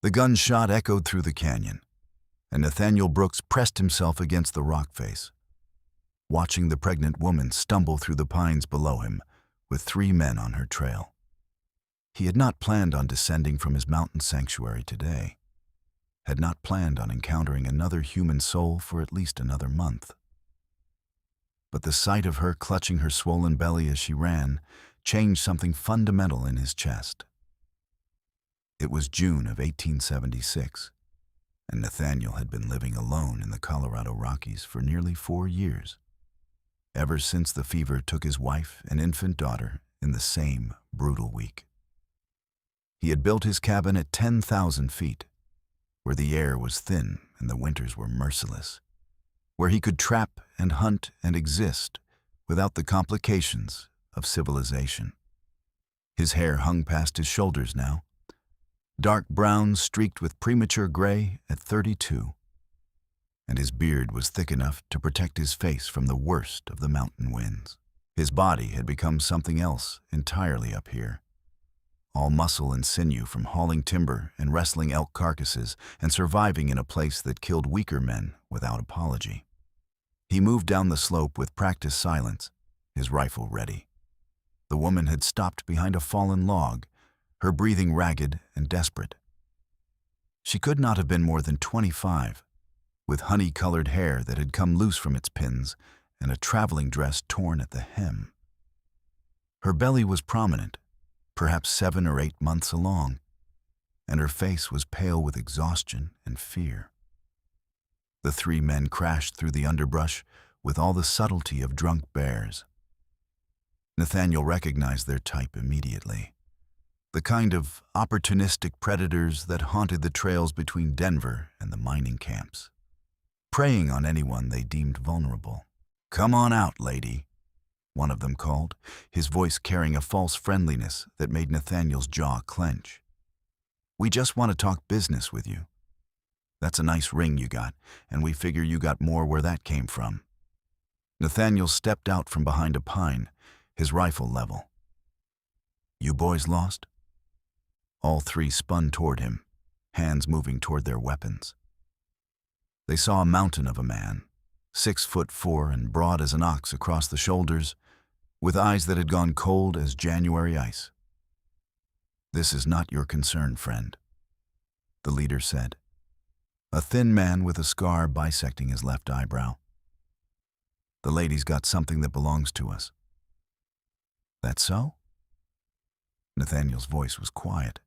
The gunshot echoed through the canyon, and Nathaniel Brooks pressed himself against the rock face, watching the pregnant woman stumble through the pines below him with 3 men on her trail. He had not planned on descending from his mountain sanctuary today, had not planned on encountering another human soul for at least another month. But the sight of her clutching her swollen belly as she ran changed something fundamental in his chest. It was June of 1876, and Nathaniel had been living alone in the Colorado Rockies for nearly 4 years, ever since the fever took his wife and infant daughter in the same brutal week. He had built his cabin at 10,000 feet, where the air was thin and the winters were merciless, where he could trap and hunt and exist without the complications of civilization. His hair hung past his shoulders now, dark brown streaked with premature gray at 32, and his beard was thick enough to protect his face from the worst of the mountain winds. His body had become something else entirely up here, all muscle and sinew from hauling timber and wrestling elk carcasses and surviving in a place that killed weaker men without apology. He moved down the slope with practiced silence, his rifle ready. The woman had stopped behind a fallen log, her breathing ragged and desperate. She could not have been more than 25, with honey-colored hair that had come loose from its pins and a traveling dress torn at the hem. Her belly was prominent, perhaps 7 or 8 months along, and her face was pale with exhaustion and fear. The 3 men crashed through the underbrush with all the subtlety of drunk bears. Nathaniel recognized their type immediately. The kind of opportunistic predators that haunted the trails between Denver and the mining camps, preying on anyone they deemed vulnerable. "Come on out, lady," one of them called, his voice carrying a false friendliness that made Nathaniel's jaw clench. "We just want to talk business with you. That's a nice ring you got, and we figure you got more where that came from." Nathaniel stepped out from behind a pine, his rifle level. "You boys lost?" All 3 spun toward him, hands moving toward their weapons. They saw a mountain of a man, 6'4" and broad as an ox across the shoulders, with eyes that had gone cold as January ice. "This is not your concern, friend," the leader said, a thin man with a scar bisecting his left eyebrow. "The lady's got something that belongs to us." "That so?" Nathaniel's voice was quiet,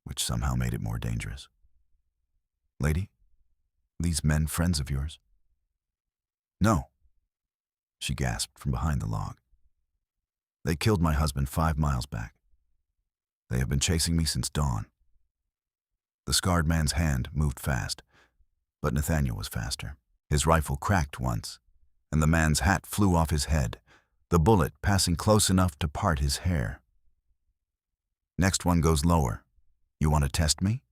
which somehow made it more dangerous. "Lady, these men friends of yours?" "No," she gasped from behind the log. "They killed my husband 5 miles back. They have been chasing me since dawn." The scarred man's hand moved fast, but Nathaniel was faster. His rifle cracked once, and the man's hat flew off his head, the bullet passing close enough to part his hair. "Next one goes lower. You want to test me?"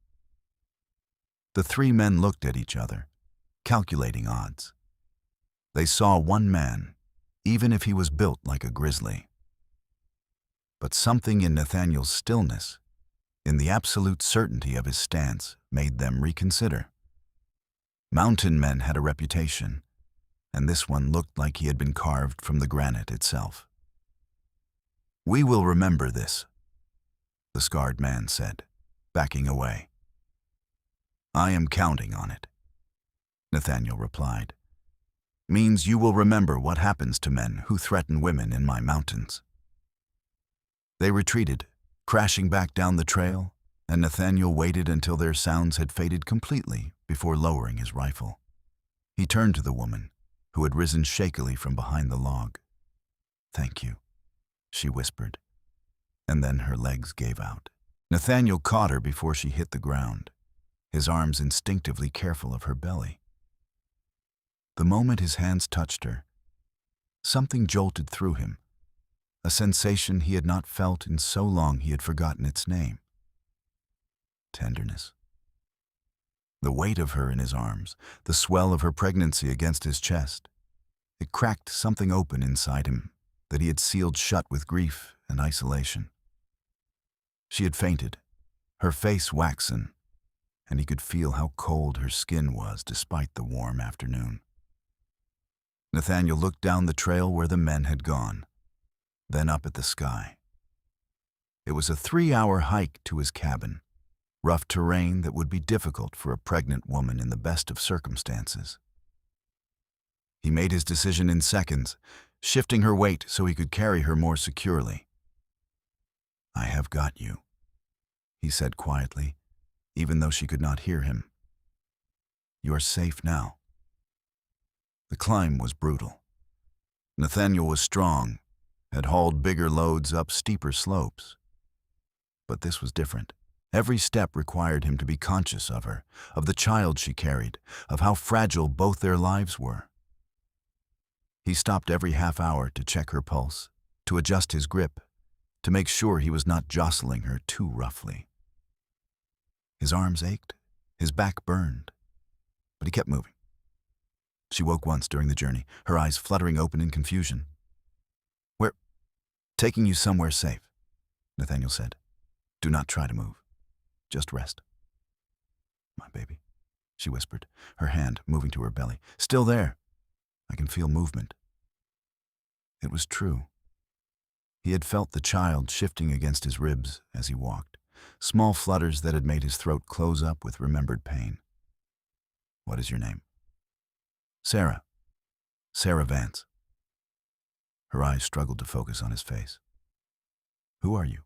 The 3 men looked at each other, calculating odds. They saw one man, even if he was built like a grizzly. But something in Nathaniel's stillness, in the absolute certainty of his stance, made them reconsider. Mountain men had a reputation, and this one looked like he had been carved from the granite itself. "We will remember this," the scarred man said, backing away. "I am counting on it," Nathaniel replied. "Means you will remember what happens to men who threaten women in my mountains." They retreated, crashing back down the trail, and Nathaniel waited until their sounds had faded completely before lowering his rifle. He turned to the woman, who had risen shakily from behind the log. "Thank you," she whispered, and then her legs gave out. Nathaniel caught her before she hit the ground, his arms instinctively careful of her belly. The moment his hands touched her, something jolted through him, a sensation he had not felt in so long he had forgotten its name. Tenderness. The weight of her in his arms, the swell of her pregnancy against his chest. It cracked something open inside him that he had sealed shut with grief and isolation. She had fainted, her face waxen, and he could feel how cold her skin was despite the warm afternoon. Nathaniel looked down the trail where the men had gone, then up at the sky. It was a 3-hour hike to his cabin, rough terrain that would be difficult for a pregnant woman in the best of circumstances. He made his decision in seconds, shifting her weight so he could carry her more securely. "I have got you," he said quietly, even though she could not hear him. "You are safe now." The climb was brutal. Nathaniel was strong, had hauled bigger loads up steeper slopes. But this was different. Every step required him to be conscious of her, of the child she carried, of how fragile both their lives were. He stopped every half hour to check her pulse, to adjust his grip, to make sure he was not jostling her too roughly. His arms ached, his back burned, but he kept moving. She woke once during the journey, her eyes fluttering open in confusion. "We're taking you somewhere safe," Nathaniel said. "Do not try to move. Just rest." "My baby," she whispered, her hand moving to her belly. "Still there. I can feel movement." It was true. He had felt the child shifting against his ribs as he walked, small flutters that had made his throat close up with remembered pain. "What is your name?" "Sarah. Sarah Vance." Her eyes struggled to focus on his face. "Who are you?"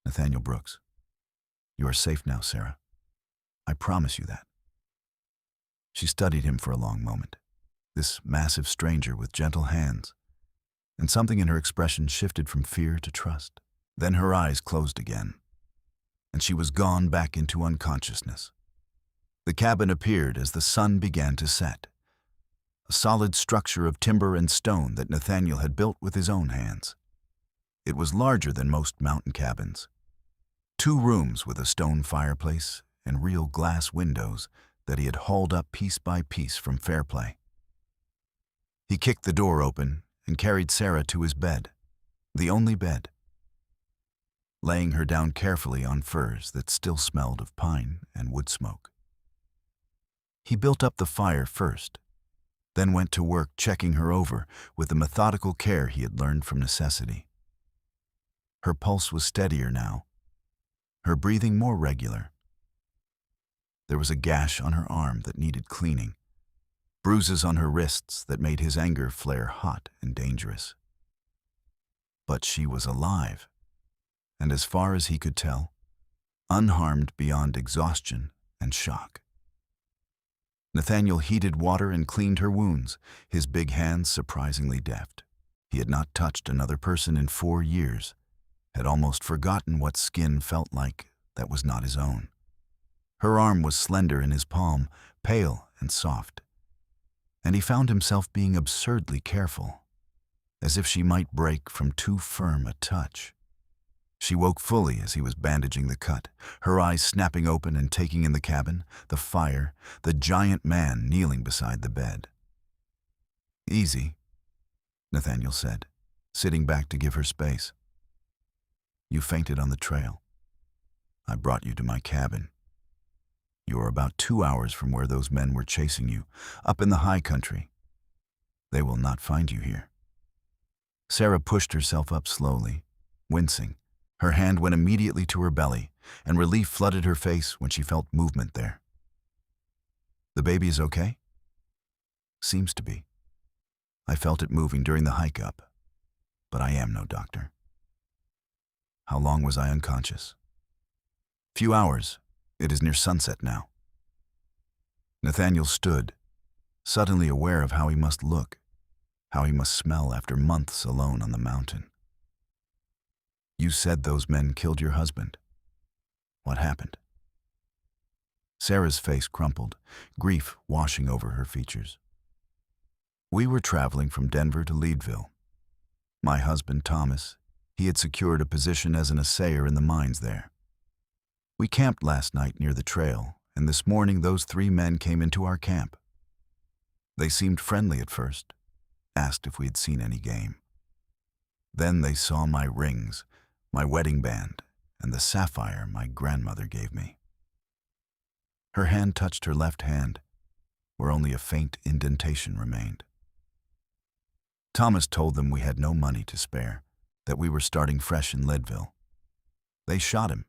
"Nathaniel Brooks. You are safe now, Sarah. I promise you that." She studied him for a long moment, this massive stranger with gentle hands, and something in her expression shifted from fear to trust. Then her eyes closed again, and she was gone back into unconsciousness. The cabin appeared as the sun began to set, a solid structure of timber and stone that Nathaniel had built with his own hands. It was larger than most mountain cabins. 2 rooms with a stone fireplace and real glass windows that he had hauled up piece by piece from Fairplay. He kicked the door open and carried Sarah to his bed, the only bed, laying her down carefully on furs that still smelled of pine and wood smoke. He built up the fire first, then went to work checking her over with the methodical care he had learned from necessity. Her pulse was steadier now, her breathing more regular. There was a gash on her arm that needed cleaning, bruises on her wrists that made his anger flare hot and dangerous. But she was alive, and as far as he could tell, unharmed beyond exhaustion and shock. Nathaniel heated water and cleaned her wounds, his big hands surprisingly deft. He had not touched another person in 4 years, had almost forgotten what skin felt like that was not his own. Her arm was slender in his palm, pale and soft, and he found himself being absurdly careful, as if she might break from too firm a touch. She woke fully as he was bandaging the cut, her eyes snapping open and taking in the cabin, the fire, the giant man kneeling beside the bed. "Easy," Nathaniel said, sitting back to give her space. "You fainted on the trail. I brought you to my cabin. You are about 2 hours from where those men were chasing you, up in the high country. They will not find you here." Sarah pushed herself up slowly, wincing. Her hand went immediately to her belly, and relief flooded her face when she felt movement there. "The baby is okay?" "Seems to be. I felt it moving during the hike up, but I am no doctor." "How long was I unconscious?" "Few hours. It is near sunset now." Nathaniel stood, suddenly aware of how he must look, how he must smell after months alone on the mountain. "You said those men killed your husband. What happened?" Sarah's face crumpled, grief washing over her features. "We were traveling from Denver to Leadville. My husband, Thomas, he had secured a position as an assayer in the mines there. We camped last night near the trail, and this morning those 3 men came into our camp. They seemed friendly at first, asked if we had seen any game. Then they saw my rings, my wedding band, and the sapphire my grandmother gave me. Her hand touched her left hand, where only a faint indentation remained. Thomas told them we had no money to spare, that we were starting fresh in Leadville. They shot him,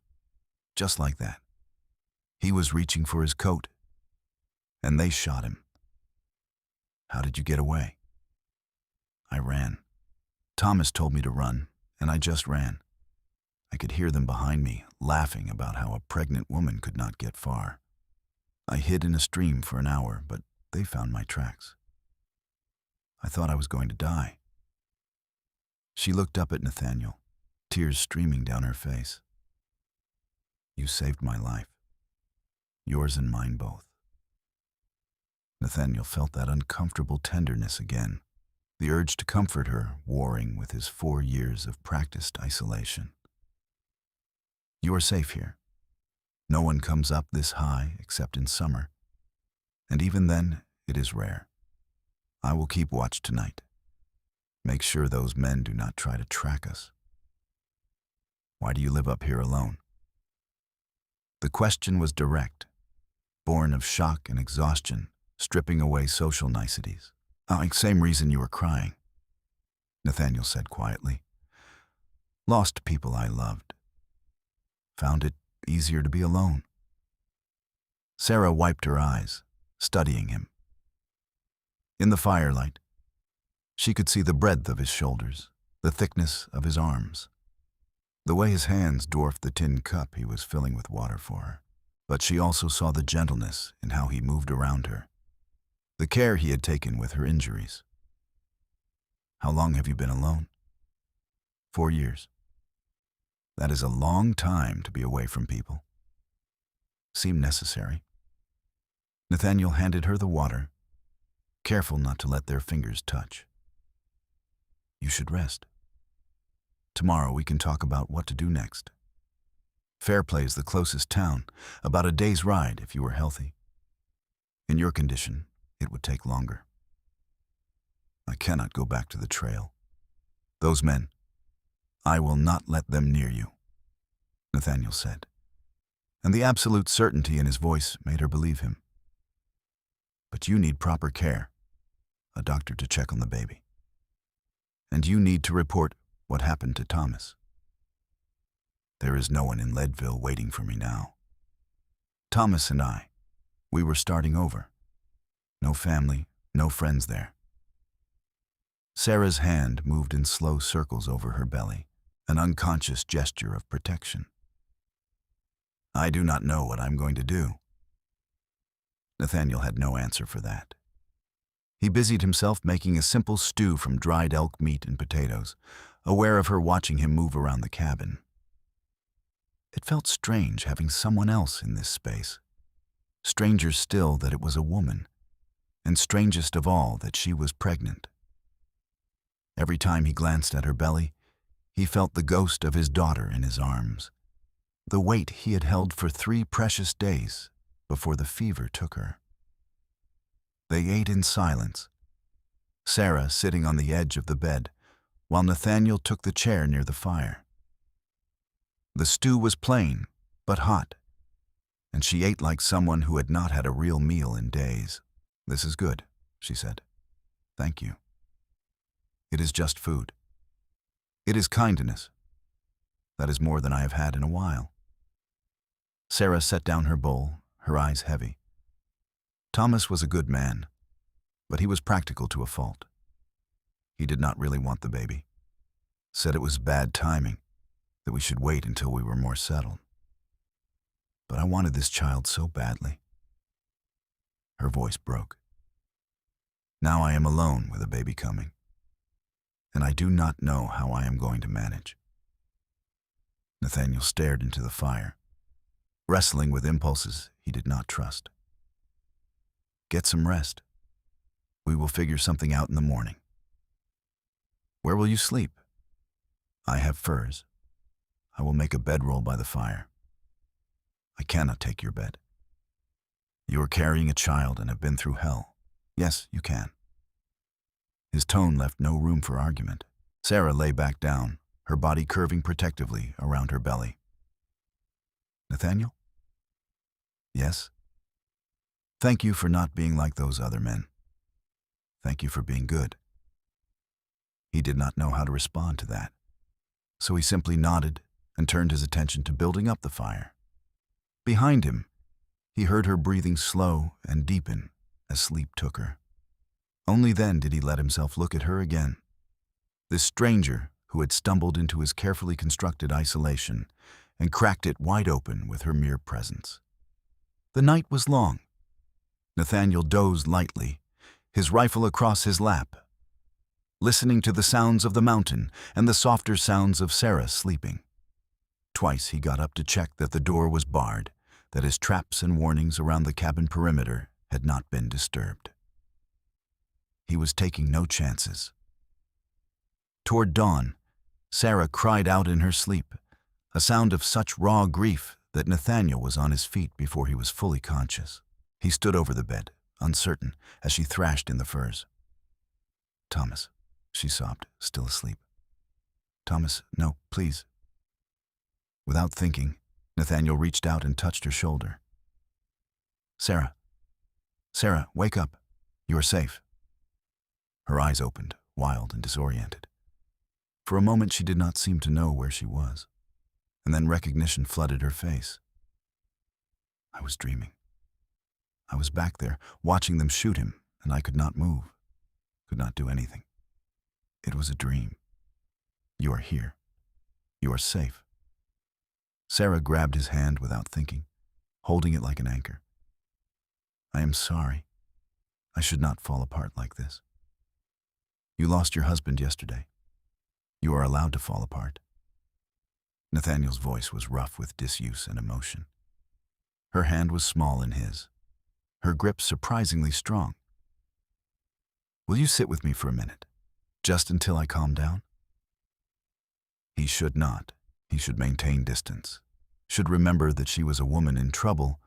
just like that. He was reaching for his coat, and they shot him. How did you get away? I ran. Thomas told me to run, and I just ran. I could hear them behind me, laughing about how a pregnant woman could not get far. I hid in a stream for an hour, but they found my tracks. I thought I was going to die. She looked up at Nathaniel, tears streaming down her face. You saved my life. Yours and mine both. Nathaniel felt that uncomfortable tenderness again, the urge to comfort her warring with his 4 years of practiced isolation. You are safe here. No one comes up this high except in summer, and even then it is rare. I will keep watch tonight. Make sure those men do not try to track us. Why do you live up here alone? The question was direct, born of shock and exhaustion, stripping away social niceties. Same reason you were crying, Nathaniel said quietly. Lost people I loved. Found it easier to be alone. Sarah wiped her eyes, studying him. In the firelight, she could see the breadth of his shoulders, the thickness of his arms, the way his hands dwarfed the tin cup he was filling with water for her. But she also saw the gentleness in how he moved around her, the care he had taken with her injuries. How long have you been alone? 4 years. That is a long time to be away from people. Seemed necessary. Nathaniel handed her the water, careful not to let their fingers touch. You should rest. Tomorrow we can talk about what to do next. Fairplay is the closest town, about a day's ride if you were healthy. In your condition, it would take longer. I cannot go back to the trail. Those men, I will not let them near you, Nathaniel said, and the absolute certainty in his voice made her believe him. But you need proper care, a doctor to check on the baby. And you need to report what happened to Thomas. There is no one in Leadville waiting for me now. Thomas and I, we were starting over. No family, no friends there. Sarah's hand moved in slow circles over her belly, an unconscious gesture of protection. I do not know what I'm going to do. Nathaniel had no answer for that. He busied himself making a simple stew from dried elk meat and potatoes, aware of her watching him move around the cabin. It felt strange having someone else in this space. Stranger still that it was a woman, and strangest of all that she was pregnant. Every time he glanced at her belly, he felt the ghost of his daughter in his arms, the weight he had held for 3 precious days before the fever took her. They ate in silence, Sarah sitting on the edge of the bed, while Nathaniel took the chair near the fire. The stew was plain, but hot, and she ate like someone who had not had a real meal in days. This is good, she said. Thank you. It is just food. It is kindness. That is more than I have had in a while. Sarah set down her bowl, her eyes heavy. Thomas was a good man, but he was practical to a fault. He did not really want the baby. Said it was bad timing, that we should wait until we were more settled. But I wanted this child so badly. Her voice broke. Now I am alone with a baby coming, and I do not know how I am going to manage. Nathaniel stared into the fire, wrestling with impulses he did not trust. Get some rest. We will figure something out in the morning. Where will you sleep? I have furs. I will make a bedroll by the fire. I cannot take your bed. You are carrying a child and have been through hell. Yes, you can. His tone left no room for argument. Sarah lay back down, her body curving protectively around her belly. Nathaniel? Yes? Thank you for not being like those other men. Thank you for being good." He did not know how to respond to that, so he simply nodded and turned his attention to building up the fire. Behind him, he heard her breathing slow and deepen as sleep took her. Only then did he let himself look at her again. This stranger who had stumbled into his carefully constructed isolation and cracked it wide open with her mere presence. The night was long. Nathaniel dozed lightly, his rifle across his lap, listening to the sounds of the mountain and the softer sounds of Sarah sleeping. Twice he got up to check that the door was barred, that his traps and warnings around the cabin perimeter had not been disturbed. He was taking no chances. Toward dawn, Sarah cried out in her sleep, a sound of such raw grief that Nathaniel was on his feet before he was fully conscious. He stood over the bed, uncertain, as she thrashed in the furs. "Thomas," she sobbed, still asleep. "Thomas, no, please." Without thinking, Nathaniel reached out and touched her shoulder. "Sarah, Sarah, wake up. You are safe." Her eyes opened, wild and disoriented. For a moment she did not seem to know where she was, and then recognition flooded her face. "I was dreaming. I was back there, watching them shoot him, and I could not move, could not do anything. It was a dream. You are here. You are safe." Sarah grabbed his hand without thinking, holding it like an anchor. "I am sorry. I should not fall apart like this. You lost your husband yesterday. You are allowed to fall apart." Nathaniel's voice was rough with disuse and emotion. Her hand was small in his, her grip surprisingly strong. "Will you sit with me for a minute, just until I calm down?" He should not. He should maintain distance, should remember that she was a woman in trouble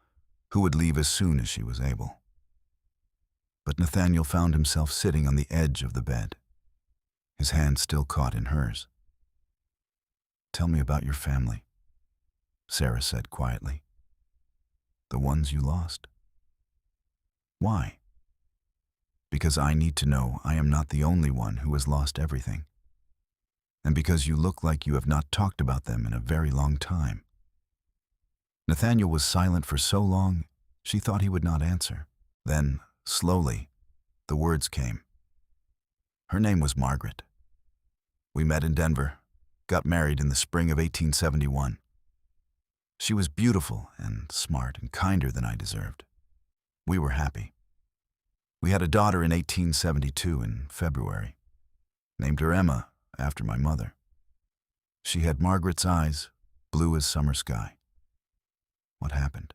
who would leave as soon as she was able. But Nathaniel found himself sitting on the edge of the bed, his hand still caught in hers. "Tell me about your family," Sarah said quietly. "The ones you lost." "Why?" "Because I need to know I am not the only one who has lost everything. And because you look like you have not talked about them in a very long time." Nathaniel was silent for so long, she thought he would not answer. Then, slowly, the words came. "Her name was Margaret. We met in Denver, got married in the spring of 1871. She was beautiful and smart and kinder than I deserved. We were happy. We had a daughter in 1872 in February. Named her Emma, after my mother. She had Margaret's eyes, blue as summer sky. What happened?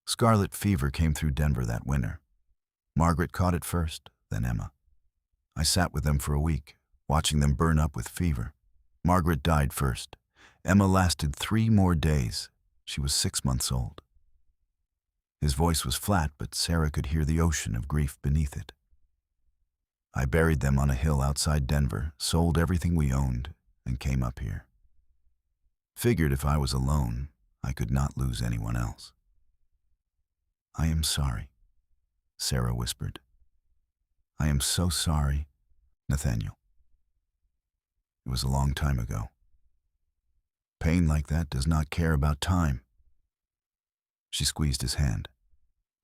Scarlet fever came through Denver that winter. Margaret caught it first, then Emma. I sat with them for a week, watching them burn up with fever. Margaret died first. Emma lasted 3 more days. She was 6 months old." His voice was flat, but Sarah could hear the ocean of grief beneath it. "I buried them on a hill outside Denver, sold everything we owned, and came up here. Figured if I was alone, I could not lose anyone else." "I am sorry," Sarah whispered. "I am so sorry, Nathaniel. It was a long time ago. Pain like that does not care about time." She squeezed his hand.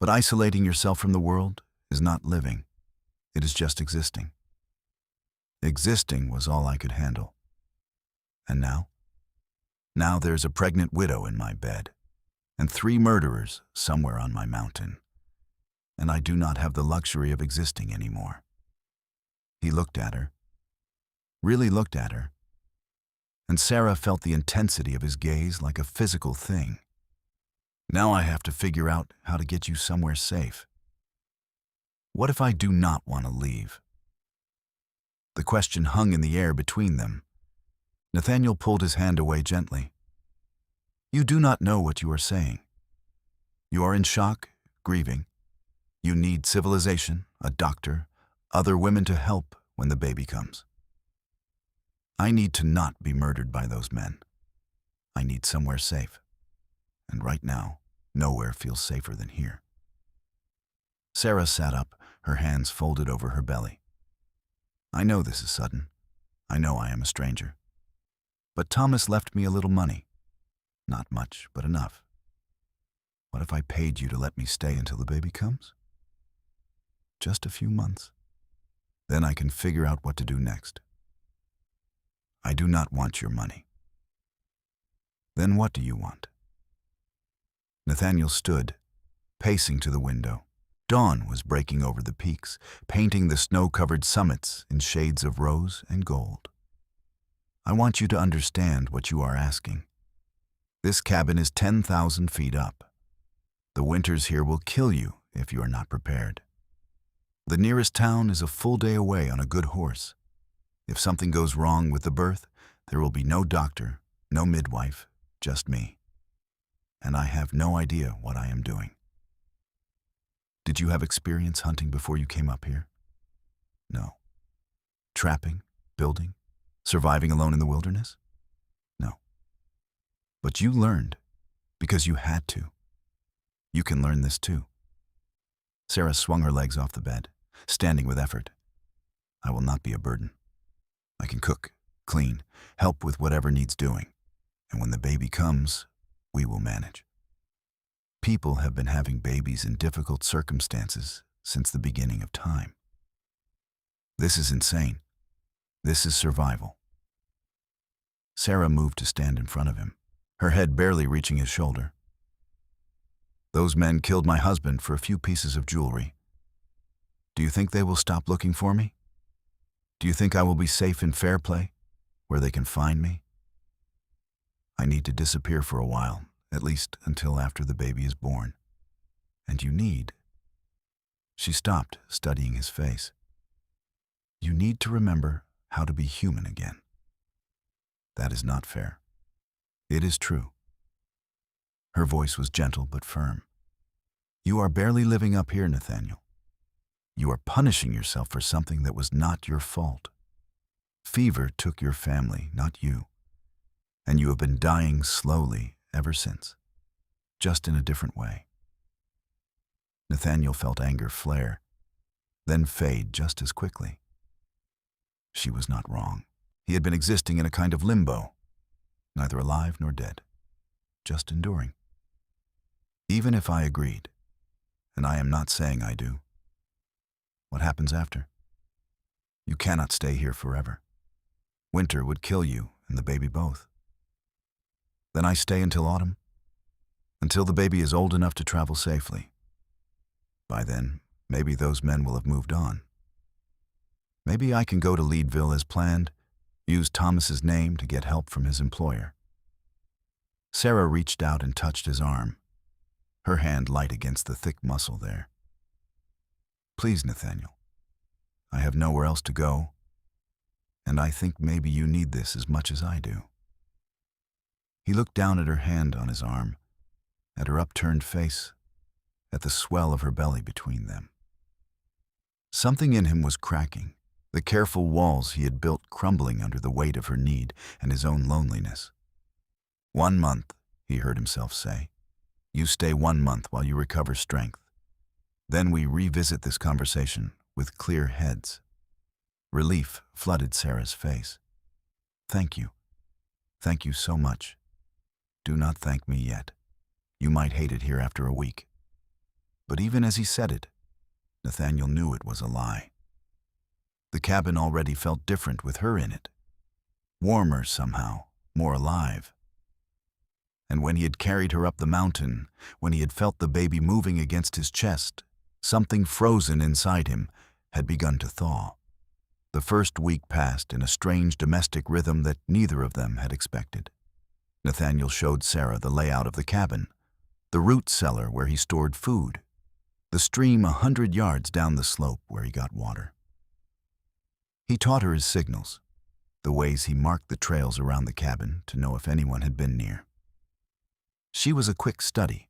"But isolating yourself from the world is not living. It is just existing. Existing was all I could handle. And now? Now there's a pregnant widow in my bed, and 3 murderers somewhere on my mountain. And I do not have the luxury of existing anymore." He looked at her, really looked at her, and Sarah felt the intensity of his gaze like a physical thing. "Now I have to figure out how to get you somewhere safe. What if I do not want to leave?" The question hung in the air between them. Nathaniel pulled his hand away gently. "You do not know what you are saying. You are in shock, grieving. You need civilization, a doctor, other women to help when the baby comes. I need to not be murdered by those men. I need somewhere safe. And right now, nowhere feels safer than here." Sarah sat up, her hands folded over her belly. I know this is sudden. I know I am a stranger. But Thomas left me a little money. Not much, but enough. What if I paid you to let me stay until the baby comes? Just a few months. Then I can figure out what to do next. I do not want your money. Then what do you want? Nathaniel stood, pacing to the window. Dawn was breaking over the peaks, painting the snow-covered summits in shades of rose and gold. I want you to understand what you are asking. This cabin is 10,000 feet up. The winters here will kill you if you are not prepared. The nearest town is a full day away on a good horse. If something goes wrong with the birth, there will be no doctor, no midwife, just me. And I have no idea what I am doing. Did you have experience hunting before you came up here? No. Trapping, building, surviving alone in the wilderness? No. But you learned because you had to. You can learn this too. Sarah swung her legs off the bed, standing with effort. I will not be a burden. I can cook, clean, help with whatever needs doing. And when the baby comes, we will manage. People have been having babies in difficult circumstances since the beginning of time. This is insane. This is survival. Sarah moved to stand in front of him, her head barely reaching his shoulder. Those men killed my husband for a few pieces of jewelry. Do you think they will stop looking for me? Do you think I will be safe in fair play, where they can find me? I need to disappear for a while, at least until after the baby is born. And you need... She stopped, studying his face. You need to remember how to be human again. That is not fair. It is true. Her voice was gentle but firm. You are barely living up here, Nathaniel. You are punishing yourself for something that was not your fault. Fever took your family, not you. And you have been dying slowly ever since, just in a different way. Nathaniel felt anger flare, then fade just as quickly. She was not wrong. He had been existing in a kind of limbo, neither alive nor dead, just enduring. Even if I agreed, and I am not saying I do, what happens after? You cannot stay here forever. Winter would kill you and the baby both. Then I stay until autumn, until the baby is old enough to travel safely. By then, maybe those men will have moved on. Maybe I can go to Leadville as planned, use Thomas's name to get help from his employer. Sarah reached out and touched his arm, her hand light against the thick muscle there. Please, Nathaniel, I have nowhere else to go, and I think maybe you need this as much as I do. He looked down at her hand on his arm, at her upturned face, at the swell of her belly between them. Something in him was cracking, the careful walls he had built crumbling under the weight of her need and his own loneliness. 1 month, he heard himself say. You stay 1 month while you recover strength. Then we revisit this conversation with clear heads. Relief flooded Sarah's face. Thank you. Thank you so much. Do not thank me yet. You might hate it here after a week. But even as he said it, Nathaniel knew it was a lie. The cabin already felt different with her in it. Warmer somehow, more alive. And when he had carried her up the mountain, when he had felt the baby moving against his chest, something frozen inside him had begun to thaw. The first week passed in a strange domestic rhythm that neither of them had expected. Nathaniel showed Sarah the layout of the cabin, the root cellar where he stored food, the stream 100 yards down the slope where he got water. He taught her his signals, the ways he marked the trails around the cabin to know if anyone had been near. She was a quick study,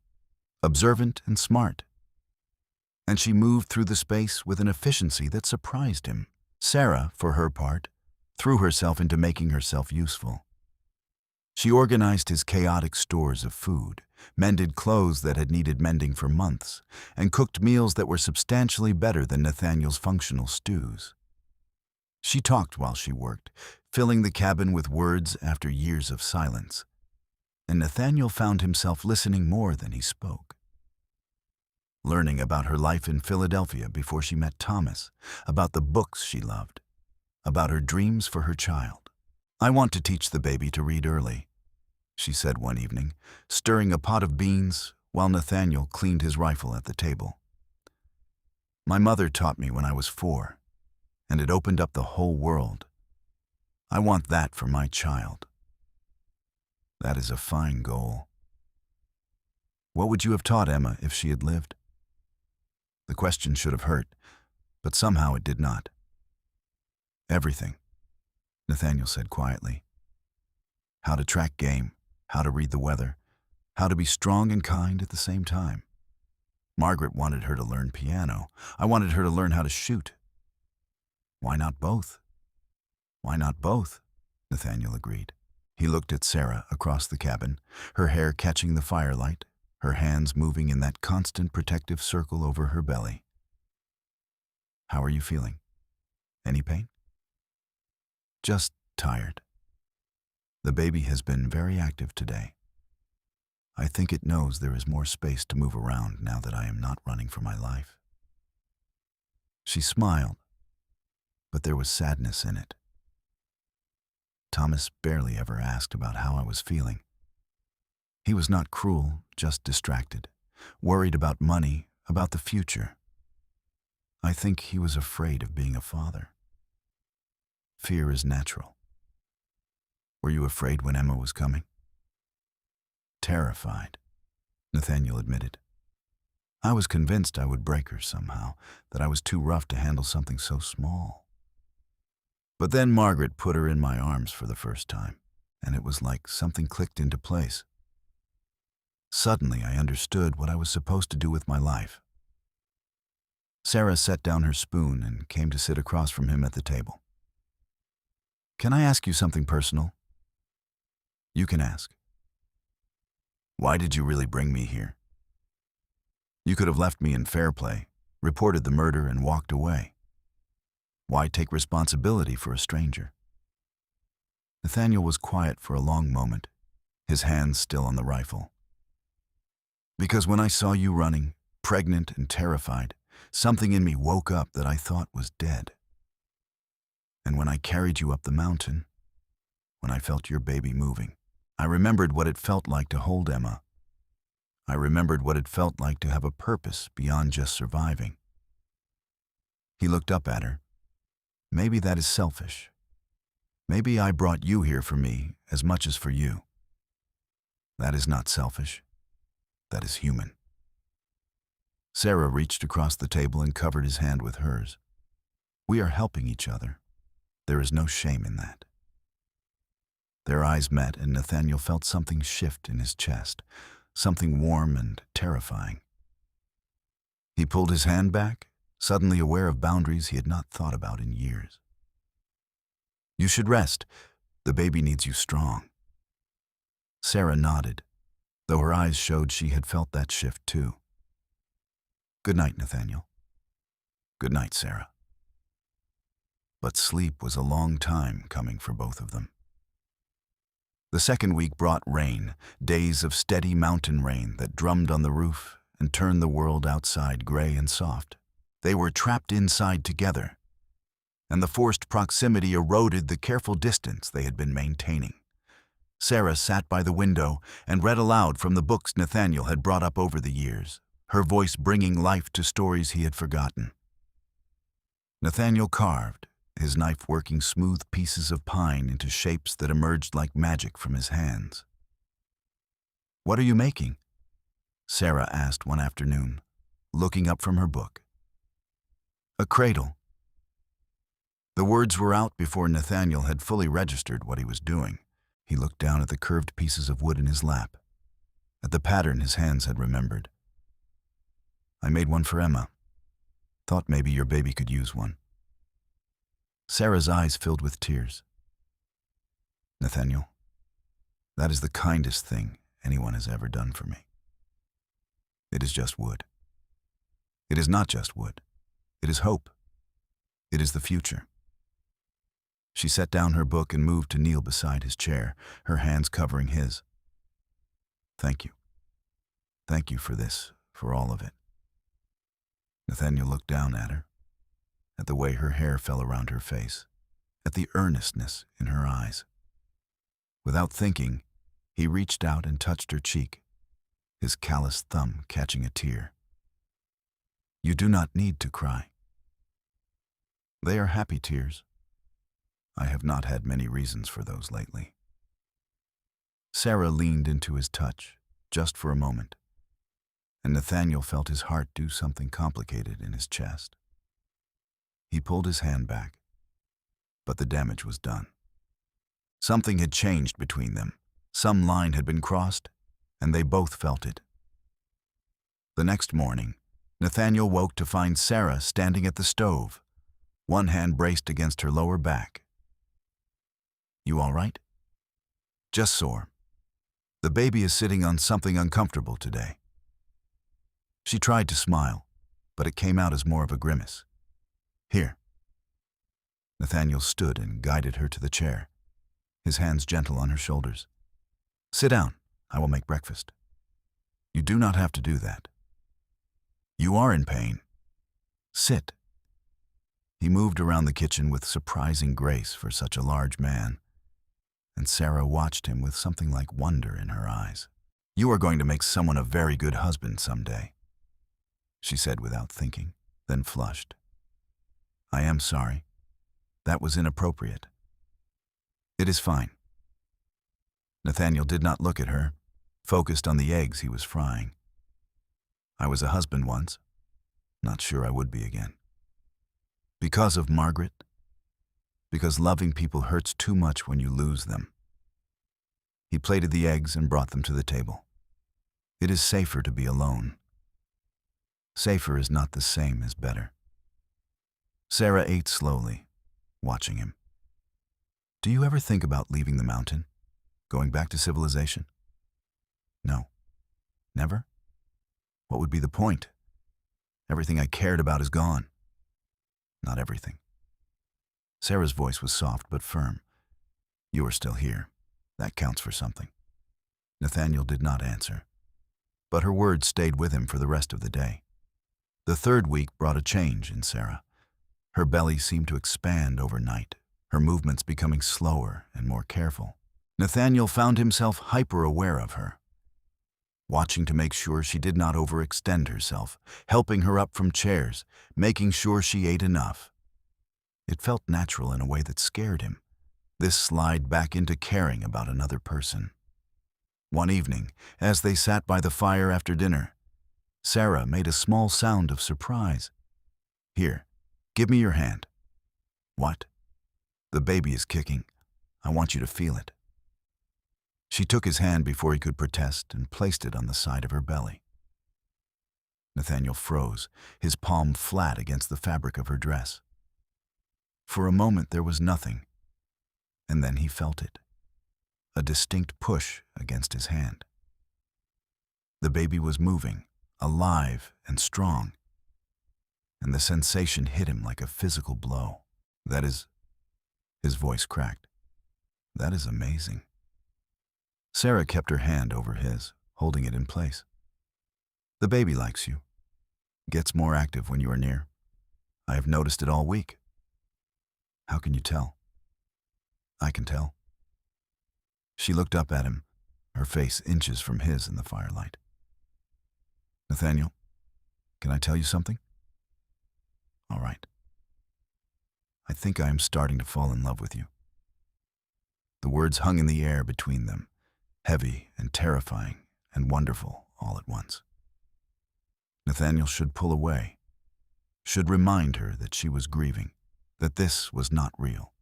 observant and smart, and she moved through the space with an efficiency that surprised him. Sarah, for her part, threw herself into making herself useful. She organized his chaotic stores of food, mended clothes that had needed mending for months, and cooked meals that were substantially better than Nathaniel's functional stews. She talked while she worked, filling the cabin with words after years of silence, and Nathaniel found himself listening more than he spoke. Learning about her life in Philadelphia before she met Thomas, about the books she loved, about her dreams for her child. "I want to teach the baby to read early," she said one evening, stirring a pot of beans while Nathaniel cleaned his rifle at the table. "My mother taught me when I was 4, and it opened up the whole world. I want that for my child." "That is a fine goal." "What would you have taught Emma if she had lived?" The question should have hurt, but somehow it did not. "Everything," Nathaniel said quietly. "How to track game, how to read the weather, how to be strong and kind at the same time. Margaret wanted her to learn piano. I wanted her to learn how to shoot. Why not both?" "Why not both?" Nathaniel agreed. He looked at Sarah across the cabin, her hair catching the firelight, her hands moving in that constant protective circle over her belly. "How are you feeling? Any pain?" "Just tired. The baby has been very active today. I think it knows there is more space to move around now that I am not running for my life." She smiled, but there was sadness in it. Thomas barely ever asked about how I was feeling. He was not cruel, just distracted, worried about money, about the future. I think he was afraid of being a father. Fear is natural. Were you afraid when Emma was coming?" "Terrified," Nathaniel admitted. "I was convinced I would break her somehow, that I was too rough to handle something so small. But then Margaret put her in my arms for the first time, and it was like something clicked into place. Suddenly I understood what I was supposed to do with my life." Sarah set down her spoon and came to sit across from him at the table. "Can I ask you something personal?" "You can ask." "Why did you really bring me here? You could have left me in fair play, reported the murder, and walked away. Why take responsibility for a stranger?" Nathaniel was quiet for a long moment, his hands still on the rifle. "Because when I saw you running, pregnant and terrified, something in me woke up that I thought was dead. And when I carried you up the mountain, when I felt your baby moving, I remembered what it felt like to hold Emma. I remembered what it felt like to have a purpose beyond just surviving." He looked up at her. "Maybe that is selfish. Maybe I brought you here for me as much as for you. That is not selfish. That is human." Sarah reached across the table and covered his hand with hers. "We are helping each other. There is no shame in that." Their eyes met, and Nathaniel felt something shift in his chest, something warm and terrifying. He pulled his hand back, suddenly aware of boundaries he had not thought about in years. "You should rest. The baby needs you strong." Sarah nodded, though her eyes showed she had felt that shift too. "Good night, Nathaniel." "Good night, Sarah." But sleep was a long time coming for both of them. The second week brought rain, days of steady mountain rain that drummed on the roof and turned the world outside gray and soft. They were trapped inside together, and the forced proximity eroded the careful distance they had been maintaining. Sarah sat by the window and read aloud from the books Nathaniel had brought up over the years, her voice bringing life to stories he had forgotten. Nathaniel carved, his knife working smooth pieces of pine into shapes that emerged like magic from his hands. "What are you making?" Sarah asked one afternoon, looking up from her book. "A cradle." The words were out before Nathaniel had fully registered what he was doing. He looked down at the curved pieces of wood in his lap, at the pattern his hands had remembered. "I made one for Emma. Thought maybe your baby could use one." Sarah's eyes filled with tears. "Nathaniel, that is the kindest thing anyone has ever done for me. It is just wood. It is not just wood. It is hope. It is the future. She set down her book and moved to kneel beside his chair, her hands covering his. Thank you. Thank you for this, for all of it. Nathaniel looked down at her, at the way her hair fell around her face, at the earnestness in her eyes. Without thinking, he reached out and touched her cheek, his calloused thumb catching a tear. You do not need to cry. They are happy tears. I have not had many reasons for those lately. Sarah leaned into his touch, just for a moment, and Nathaniel felt his heart do something complicated in his chest. He pulled his hand back, but the damage was done. Something had changed between them. Some line had been crossed, and they both felt it. The next morning, Nathaniel woke to find Sarah standing at the stove, one hand braced against her lower back. You all right? Just sore. The baby is sitting on something uncomfortable today. She tried to smile, but it came out as more of a grimace. Here. Nathaniel stood and guided her to the chair, his hands gentle on her shoulders. Sit down. I will make breakfast. You do not have to do that. You are in pain. Sit. He moved around the kitchen with surprising grace for such a large man, and Sarah watched him with something like wonder in her eyes. You are going to make someone a very good husband someday, she said without thinking, then flushed. I am sorry. That was inappropriate. It is fine. Nathaniel did not look at her, focused on the eggs he was frying. I was a husband once. Not sure I would be again. Because of Margaret? Because loving people hurts too much when you lose them. He plated the eggs and brought them to the table. It is safer to be alone. Safer is not the same as better. Sarah ate slowly, watching him. Do you ever think about leaving the mountain? Going back to civilization? No. Never? What would be the point? Everything I cared about is gone. Not everything. Sarah's voice was soft but firm. You are still here. That counts for something. Nathaniel did not answer, but her words stayed with him for the rest of the day. The third week brought a change in Sarah. Her belly seemed to expand overnight, her movements becoming slower and more careful. Nathaniel found himself hyper-aware of her, watching to make sure she did not overextend herself, helping her up from chairs, making sure she ate enough. It felt natural in a way that scared him, this slide back into caring about another person. One evening, as they sat by the fire after dinner, Sarah made a small sound of surprise. Here, give me your hand. What? The baby is kicking. I want you to feel it. She took his hand before he could protest and placed it on the side of her belly. Nathaniel froze, his palm flat against the fabric of her dress. For a moment there was nothing, and then he felt it, a distinct push against his hand. The baby was moving, alive and strong, and the sensation hit him like a physical blow. That is, his voice cracked. That is amazing. Sarah kept her hand over his, holding it in place. The baby likes you. Gets more active when you are near. I have noticed it all week. How can you tell? I can tell. She looked up at him, her face inches from his in the firelight. Nathaniel, can I tell you something? All right. I think I am starting to fall in love with you. The words hung in the air between them, heavy and terrifying and wonderful all at once. Nathaniel should pull away, should remind her that she was grieving, that this was not real.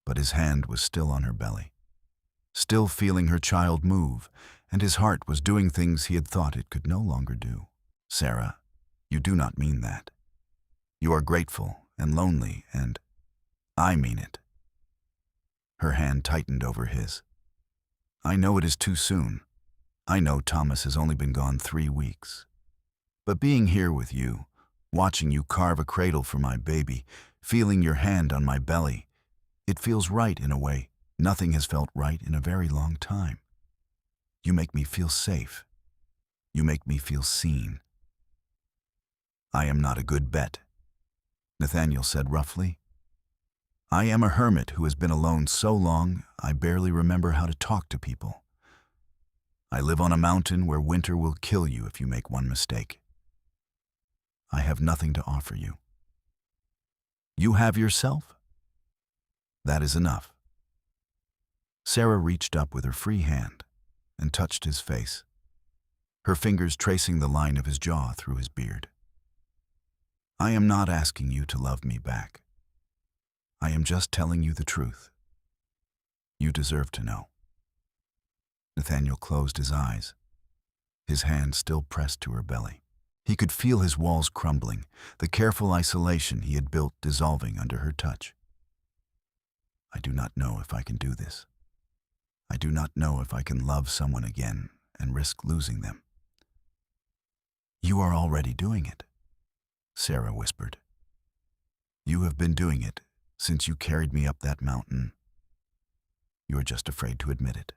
But his hand was still on her belly, still feeling her child move, and his heart was doing things he had thought it could no longer do. Sarah, you do not mean that. You are grateful and lonely, and I mean it. Her hand tightened over his. I know it is too soon, I know Thomas has only been gone 3 weeks. But being here with you, watching you carve a cradle for my baby, feeling your hand on my belly, it feels right in a way nothing has felt right in a very long time. You make me feel safe. You make me feel seen. I am not a good bet, Nathaniel said roughly. I am a hermit who has been alone so long I barely remember how to talk to people. I live on a mountain where winter will kill you if you make one mistake. I have nothing to offer you. You have yourself? That is enough. Sarah reached up with her free hand and touched his face, her fingers tracing the line of his jaw through his beard. I am not asking you to love me back. I am just telling you the truth. You deserve to know. Nathaniel closed his eyes, his hand still pressed to her belly. He could feel his walls crumbling, the careful isolation he had built dissolving under her touch. I do not know if I can do this. I do not know if I can love someone again and risk losing them. You are already doing it, Sarah whispered. You have been doing it since you carried me up that mountain. You are just afraid to admit it.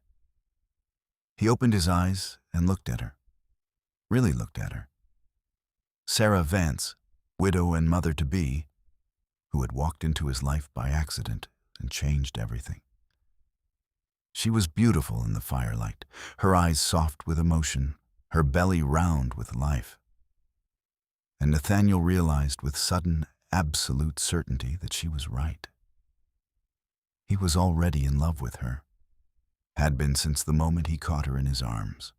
He opened his eyes and looked at her, really looked at her. Sarah Vance, widow and mother-to-be, who had walked into his life by accident and changed everything. She was beautiful in the firelight, her eyes soft with emotion, her belly round with life. And Nathaniel realized with sudden, absolute certainty that she was right. He was already in love with her, had been since the moment he caught her in his arms.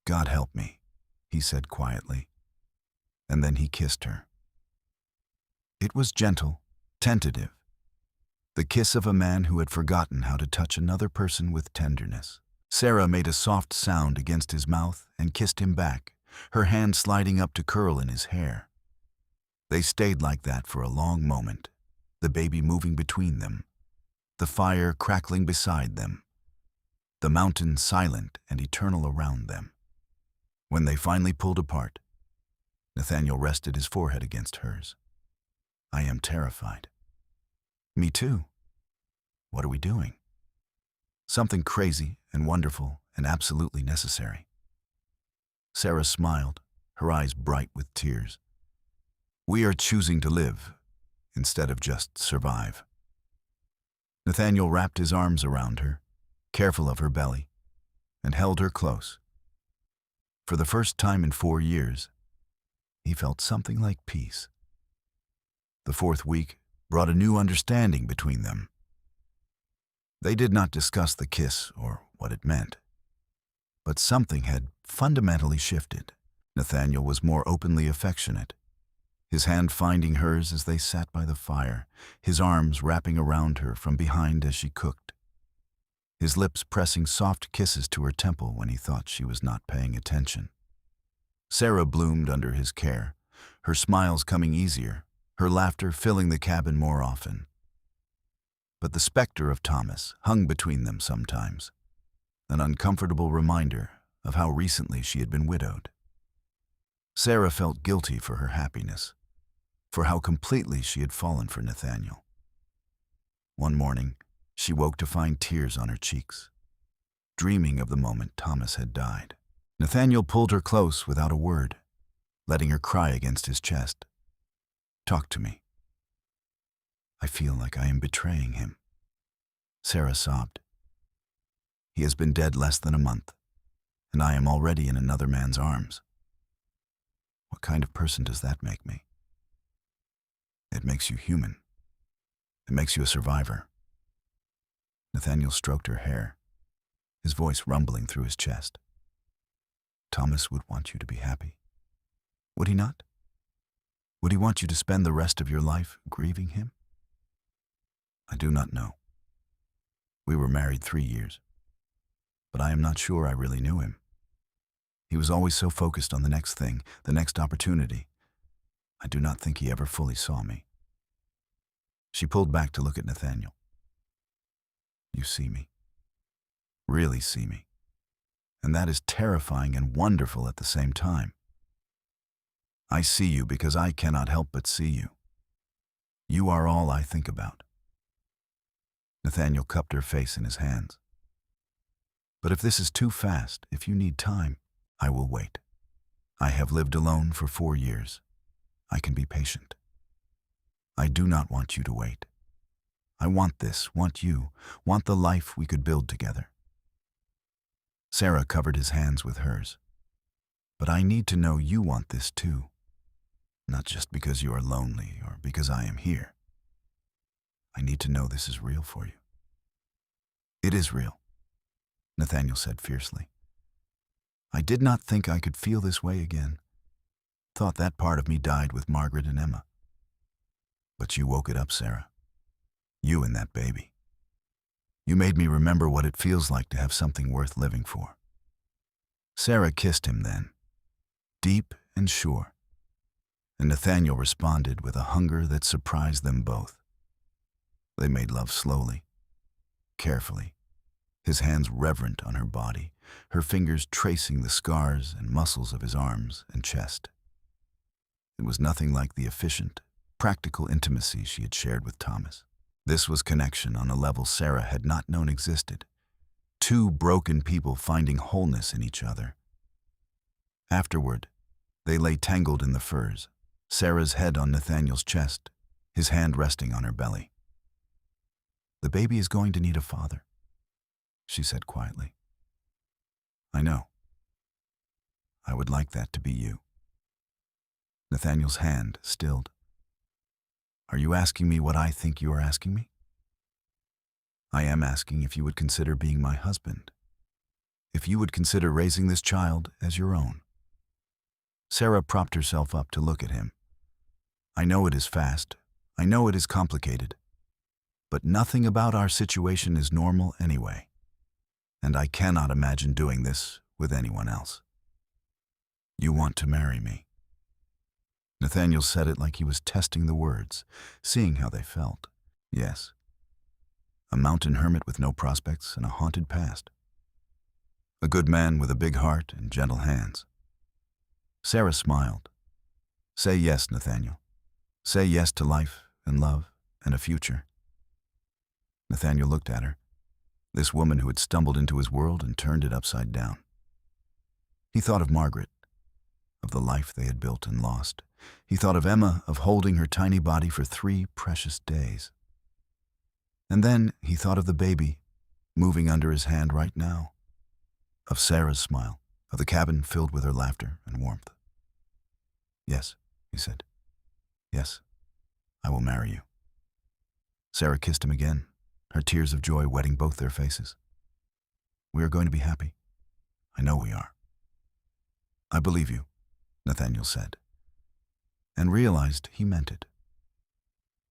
God help me, he said quietly, and then he kissed her. It was gentle, tentative, the kiss of a man who had forgotten how to touch another person with tenderness. Sarah made a soft sound against his mouth and kissed him back, her hand sliding up to curl in his hair. They stayed like that for a long moment, the baby moving between them, the fire crackling beside them, the mountain silent and eternal around them. When they finally pulled apart, Nathaniel rested his forehead against hers. I am terrified. Me too. What are we doing? Something crazy and wonderful and absolutely necessary. Sarah smiled, her eyes bright with tears. We are choosing to live instead of just survive. Nathaniel wrapped his arms around her, careful of her belly, and held her close. For the first time in 4 years, he felt something like peace. The 4th week brought a new understanding between them. They did not discuss the kiss or what it meant, but something had fundamentally shifted. Nathaniel was more openly affectionate, his hand finding hers as they sat by the fire, his arms wrapping around her from behind as she cooked, his lips pressing soft kisses to her temple when he thought she was not paying attention. Sarah bloomed under his care, her smiles coming easier, her laughter filling the cabin more often. But the specter of Thomas hung between them sometimes, an uncomfortable reminder of how recently she had been widowed. Sarah felt guilty for her happiness, for how completely she had fallen for Nathaniel. One morning, she woke to find tears on her cheeks, dreaming of the moment Thomas had died. Nathaniel pulled her close without a word, letting her cry against his chest. Talk to me. I feel like I am betraying him. Sarah sobbed. He has been dead less than a month, and I am already in another man's arms. What kind of person does that make me? It makes you human. It makes you a survivor. Nathaniel stroked her hair, his voice rumbling through his chest. Thomas would want you to be happy. Would he not? Would he want you to spend the rest of your life grieving him? I do not know. We were married 3 years, but I am not sure I really knew him. He was always so focused on the next thing, the next opportunity. I do not think he ever fully saw me. She pulled back to look at Nathaniel. You see me. Really see me. and that is terrifying and wonderful at the same time. I see you because I cannot help but see you. You are all I think about. Nathaniel cupped her face in his hands. But if this is too fast, if you need time, I will wait. I have lived alone for 4 years. I can be patient. I do not want you to wait. I want this, want you, want the life we could build together. Sarah covered his hands with hers. But I need to know you want this too. Not just because you are lonely or because I am here. I need to know this is real for you. It is real, Nathaniel said fiercely. I did not think I could feel this way again. Thought that part of me died with Margaret and Emma. But you woke it up, Sarah. You and that baby. You made me remember what it feels like to have something worth living for. Sarah kissed him then, deep and sure, and Nathaniel responded with a hunger that surprised them both. They made love slowly, carefully, his hands reverent on her body, her fingers tracing the scars and muscles of his arms and chest. It was nothing like the efficient, practical intimacy she had shared with Thomas. This was connection on a level Sarah had not known existed. Two broken people finding wholeness in each other. Afterward, they lay tangled in the furs, Sarah's head on Nathaniel's chest, his hand resting on her belly. The baby is going to need a father, she said quietly. I know. I would like that to be you. Nathaniel's hand stilled. Are you asking me what I think you are asking me? I am asking if you would consider being my husband, if you would consider raising this child as your own. Sarah propped herself up to look at him. I know it is fast. I know it is complicated. But nothing about our situation is normal anyway. And I cannot imagine doing this with anyone else. You want to marry me. Nathaniel said it like he was testing the words, seeing how they felt. Yes. A mountain hermit with no prospects and a haunted past. A good man with a big heart and gentle hands. Sarah smiled. Say yes, Nathaniel. Say yes to life and love and a future. Nathaniel looked at her, this woman who had stumbled into his world and turned it upside down. He thought of Margaret, of the life they had built and lost. He thought of Emma, of holding her tiny body for 3 precious days. And then he thought of the baby, moving under his hand right now, of Sarah's smile, of the cabin filled with her laughter and warmth. Yes, he said. Yes, I will marry you. Sarah kissed him again, her tears of joy wetting both their faces. We are going to be happy. I know we are. I believe you, Nathaniel said, and realized he meant it.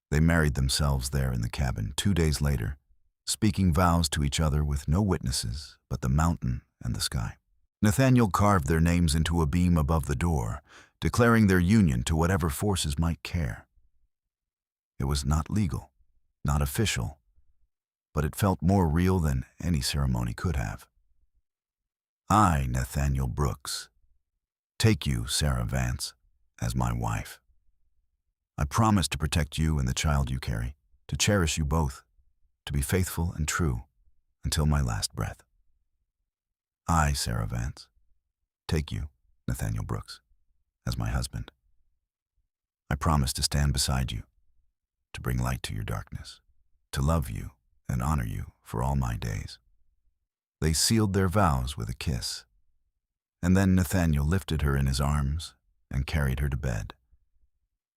They married themselves there in the cabin 2 days later, speaking vows to each other with no witnesses but the mountain and the sky. Nathaniel carved their names into a beam above the door, declaring their union to whatever forces might care. It was not legal, not official, but it felt more real than any ceremony could have. I, Nathaniel Brooks, take you, Sarah Vance, as my wife. I promise to protect you and the child you carry, to cherish you both, to be faithful and true until my last breath. I, Sarah Vance, take you, Nathaniel Brooks, as my husband. I promise to stand beside you, to bring light to your darkness, to love you and honor you for all my days. They sealed their vows with a kiss, and then Nathaniel lifted her in his arms and carried her to bed,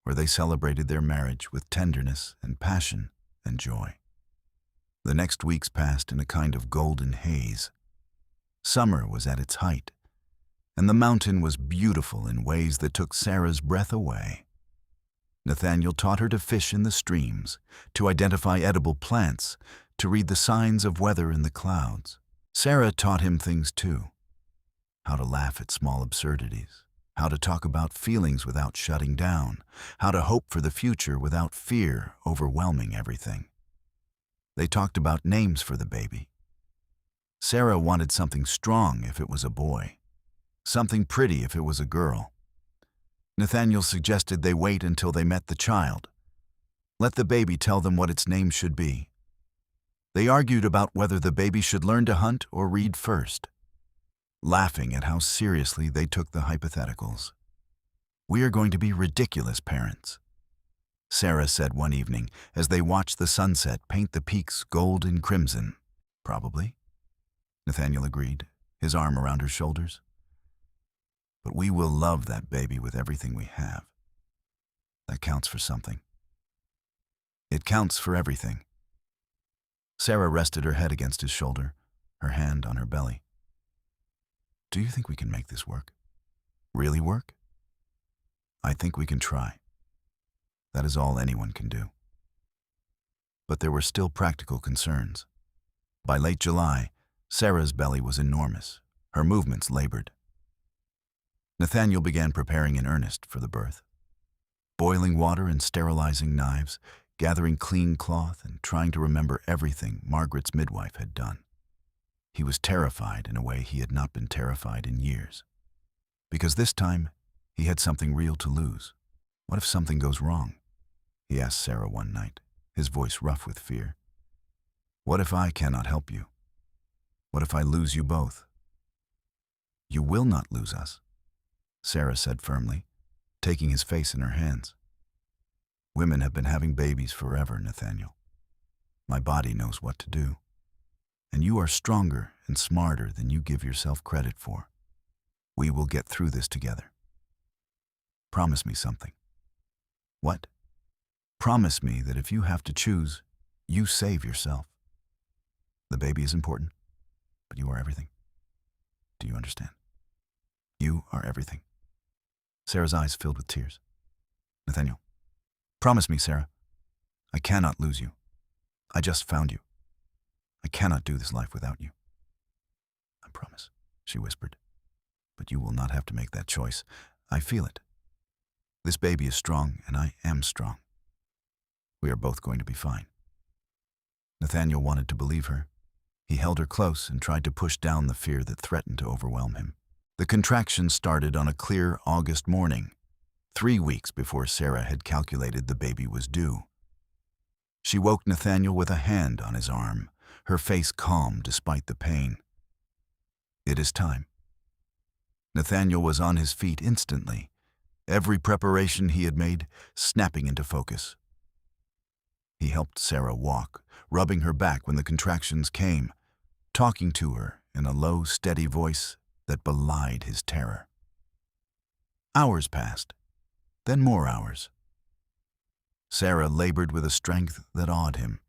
where they celebrated their marriage with tenderness and passion and joy. The next weeks passed in a kind of golden haze. Summer was at its height, and the mountain was beautiful in ways that took Sarah's breath away. Nathaniel taught her to fish in the streams, to identify edible plants, to read the signs of weather in the clouds. Sarah taught him things too, how to laugh at small absurdities, how to talk about feelings without shutting down, how to hope for the future without fear overwhelming everything. They talked about names for the baby. Sarah wanted something strong if it was a boy, something pretty if it was a girl. Nathaniel suggested they wait until they met the child. Let the baby tell them what its name should be. They argued about whether the baby should learn to hunt or read first, laughing at how seriously they took the hypotheticals. "We are going to be ridiculous parents," Sarah said one evening as they watched the sunset paint the peaks gold and crimson. "Probably," Nathaniel agreed, his arm around her shoulders. "But we will love that baby with everything we have. That counts for something. It counts for everything." Sarah rested her head against his shoulder, her hand on her belly. "Do you think we can make this work? Really work?" "I think we can try. That is all anyone can do." But there were still practical concerns. By late July, Sarah's belly was enormous, her movements labored. Nathaniel began preparing in earnest for the birth. Boiling water and sterilizing knives, gathering clean cloth and trying to remember everything Margaret's midwife had done. He was terrified in a way he had not been terrified in years. Because this time, he had something real to lose. "What if something goes wrong?" he asked Sarah one night, his voice rough with fear. "What if I cannot help you? What if I lose you both?" "You will not lose us," Sarah said firmly, taking his face in her hands. "Women have been having babies forever, Nathaniel. My body knows what to do. And you are stronger and smarter than you give yourself credit for. We will get through this together. Promise me something." "What?" "Promise me that if you have to choose, you save yourself. The baby is important, but you are everything. Do you understand? You are everything." Sarah's eyes filled with tears. "Nathaniel, promise me, Sarah. I cannot lose you. I just found you. I cannot do this life without you." "I promise," she whispered. "But you will not have to make that choice. I feel it. This baby is strong, and I am strong. We are both going to be fine." Nathaniel wanted to believe her. He held her close and tried to push down the fear that threatened to overwhelm him. The contractions started on a clear August morning, 3 weeks before Sarah had calculated the baby was due. She woke Nathaniel with a hand on his arm, her face calm despite the pain. "It is time." Nathaniel was on his feet instantly, every preparation he had made snapping into focus. He helped Sarah walk, rubbing her back when the contractions came, talking to her in a low, steady voice that belied his terror. Hours passed, then more hours. Sarah labored with a strength that awed him,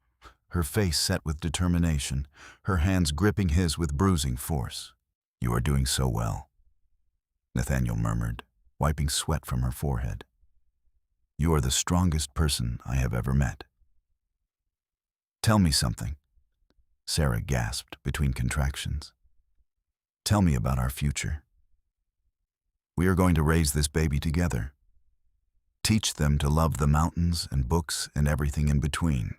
her face set with determination, her hands gripping his with bruising force. "You are doing so well," Nathaniel murmured, wiping sweat from her forehead. "You are the strongest person I have ever met." "Tell me something," Sarah gasped between contractions. "Tell me about our future. We are going to raise this baby together. Teach them to love the mountains and books and everything in between.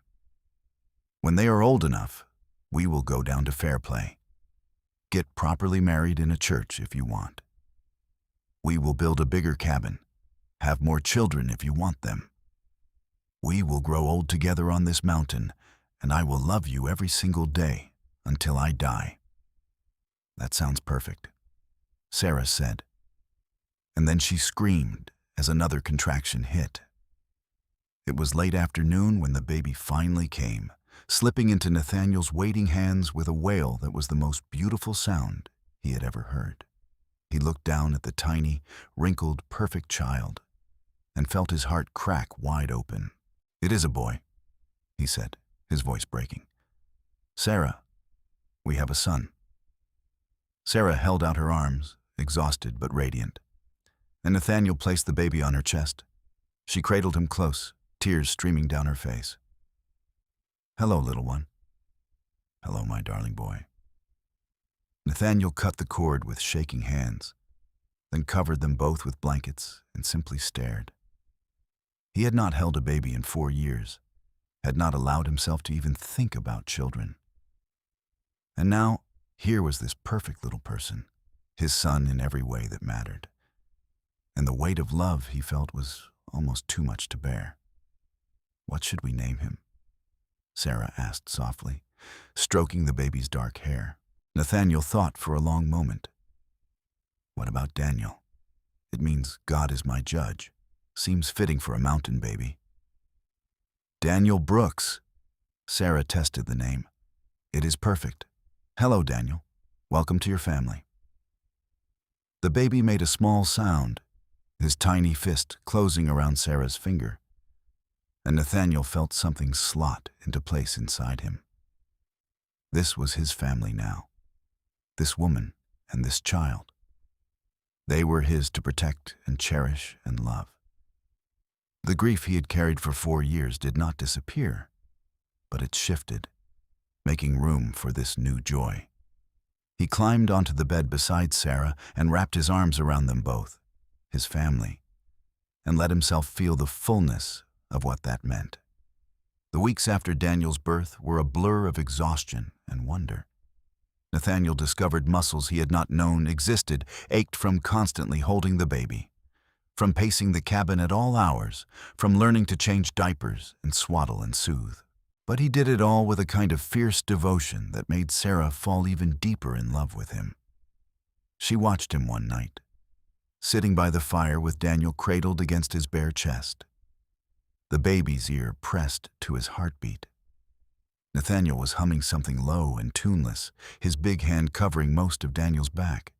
When they are old enough, we will go down to Fairplay. Get properly married in a church if you want. We will build a bigger cabin, have more children if you want them. We will grow old together on this mountain, and I will love you every single day until I die." "That sounds perfect," Sarah said. And then she screamed as another contraction hit. It was late afternoon when the baby finally came, slipping into Nathaniel's waiting hands with a wail that was the most beautiful sound he had ever heard. He looked down at the tiny, wrinkled, perfect child and felt his heart crack wide open. "It is a boy," he said, his voice breaking. "Sarah, we have a son." Sarah held out her arms, exhausted but radiant, and Nathaniel placed the baby on her chest. She cradled him close, tears streaming down her face. "Hello, little one." "Hello, my darling boy." Nathaniel cut the cord with shaking hands, then covered them both with blankets and simply stared. He had not held a baby in 4 years, had not allowed himself to even think about children. And now, Here was this perfect little person, his son in every way that mattered. And the weight of love he felt was almost too much to bear. "What should we name him?" Sarah asked softly, stroking the baby's dark hair. Nathaniel thought for a long moment. "What about Daniel? It means God is my judge. Seems fitting for a mountain baby." "Daniel Brooks." Sarah tested the name. "It is perfect. Hello, Daniel. Welcome to your family." The baby made a small sound, his tiny fist closing around Sarah's finger, and Nathaniel felt something slot into place inside him. This was his family now. This woman and this child. They were his to protect and cherish and love. The grief he had carried for 4 years did not disappear, but it shifted, making room for this new joy. He climbed onto the bed beside Sarah and wrapped his arms around them both, his family, and let himself feel the fullness of what that meant. The weeks after Daniel's birth were a blur of exhaustion and wonder. Nathaniel discovered muscles he had not known existed ached from constantly holding the baby, from pacing the cabin at all hours, from learning to change diapers and swaddle and soothe. But he did it all with a kind of fierce devotion that made Sarah fall even deeper in love with him. She watched him one night, sitting by the fire with Daniel cradled against his bare chest, the baby's ear pressed to his heartbeat. Nathaniel was humming something low and tuneless, his big hand covering most of Daniel's back.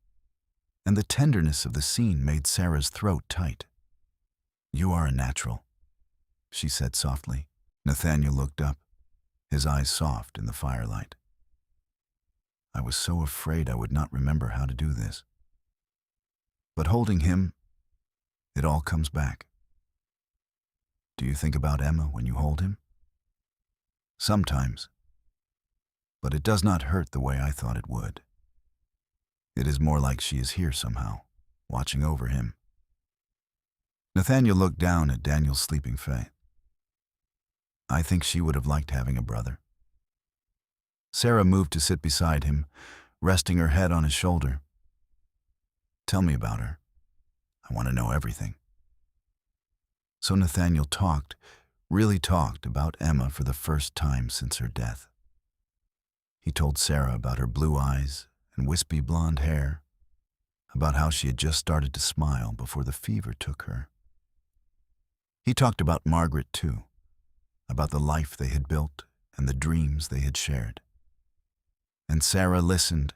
And the tenderness of the scene made Sarah's throat tight. "You are a natural," she said softly. Nathaniel looked up, his eyes soft in the firelight. "I was so afraid I would not remember how to do this. But holding him, it all comes back." "Do you think about Emma when you hold him?" "Sometimes. But it does not hurt the way I thought it would. It is more like she is here somehow, watching over him." Nathaniel looked down at Daniel's sleeping face. "I think she would have liked having a brother." Sarah moved to sit beside him, resting her head on his shoulder. "Tell me about her. I want to know everything." So Nathaniel really talked about Emma for the first time since her death. He told Sarah about her blue eyes and wispy blonde hair, about how she had just started to smile before the fever took her. He talked about Margaret too, about the life they had built and the dreams they had shared. And Sarah listened,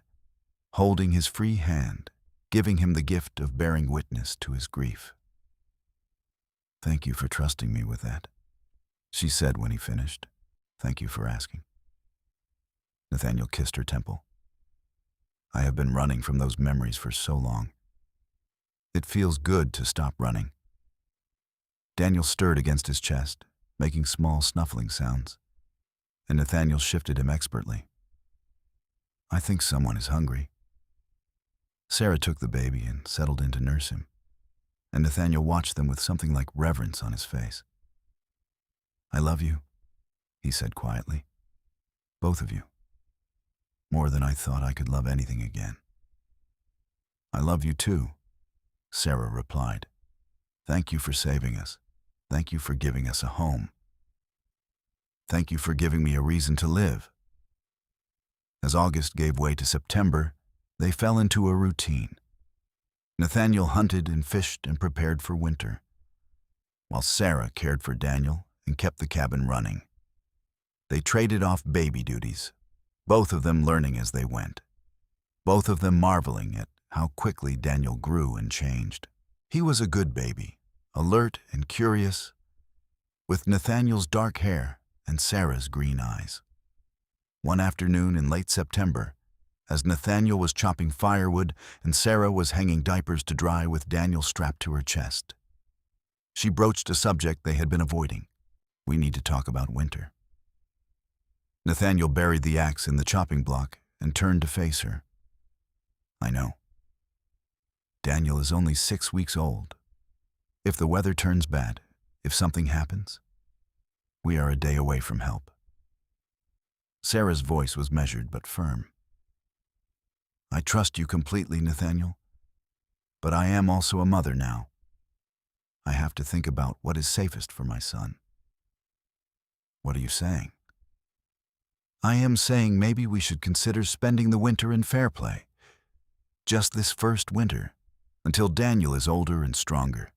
holding his free hand, giving him the gift of bearing witness to his grief. "Thank you for trusting me with that," she said when he finished. "Thank you for asking." Nathaniel kissed her temple. "I have been running from those memories for so long. It feels good to stop running." Daniel stirred against his chest, making small snuffling sounds, and Nathaniel shifted him expertly. "I think someone is hungry." Sarah took the baby and settled in to nurse him, and Nathaniel watched them with something like reverence on his face. "I love you," he said quietly. "Both of you. More than I thought I could love anything again." "I love you too," Sarah replied. "Thank you for saving us. Thank you for giving us a home. Thank you for giving me a reason to live." As August gave way to September, they fell into a routine. Nathaniel hunted and fished and prepared for winter, while Sarah cared for Daniel and kept the cabin running. They traded off baby duties, both of them learning as they went, both of them marveling at how quickly Daniel grew and changed. He was a good baby, alert and curious, with Nathaniel's dark hair and Sarah's green eyes. One afternoon in late September, as Nathaniel was chopping firewood and Sarah was hanging diapers to dry with Daniel strapped to her chest, she broached a subject they had been avoiding. "We need to talk about winter." Nathaniel buried the axe in the chopping block and turned to face her. "I know. Daniel is only 6 weeks old. If the weather turns bad, if something happens, we are a day away from help." Sarah's voice was measured but firm. I trust you completely, Nathaniel. But I am also a mother now. I have to think about what is safest for my son. What are you saying? I am saying maybe we should consider spending the winter in Fairplay. Just this first winter, until Daniel is older and stronger.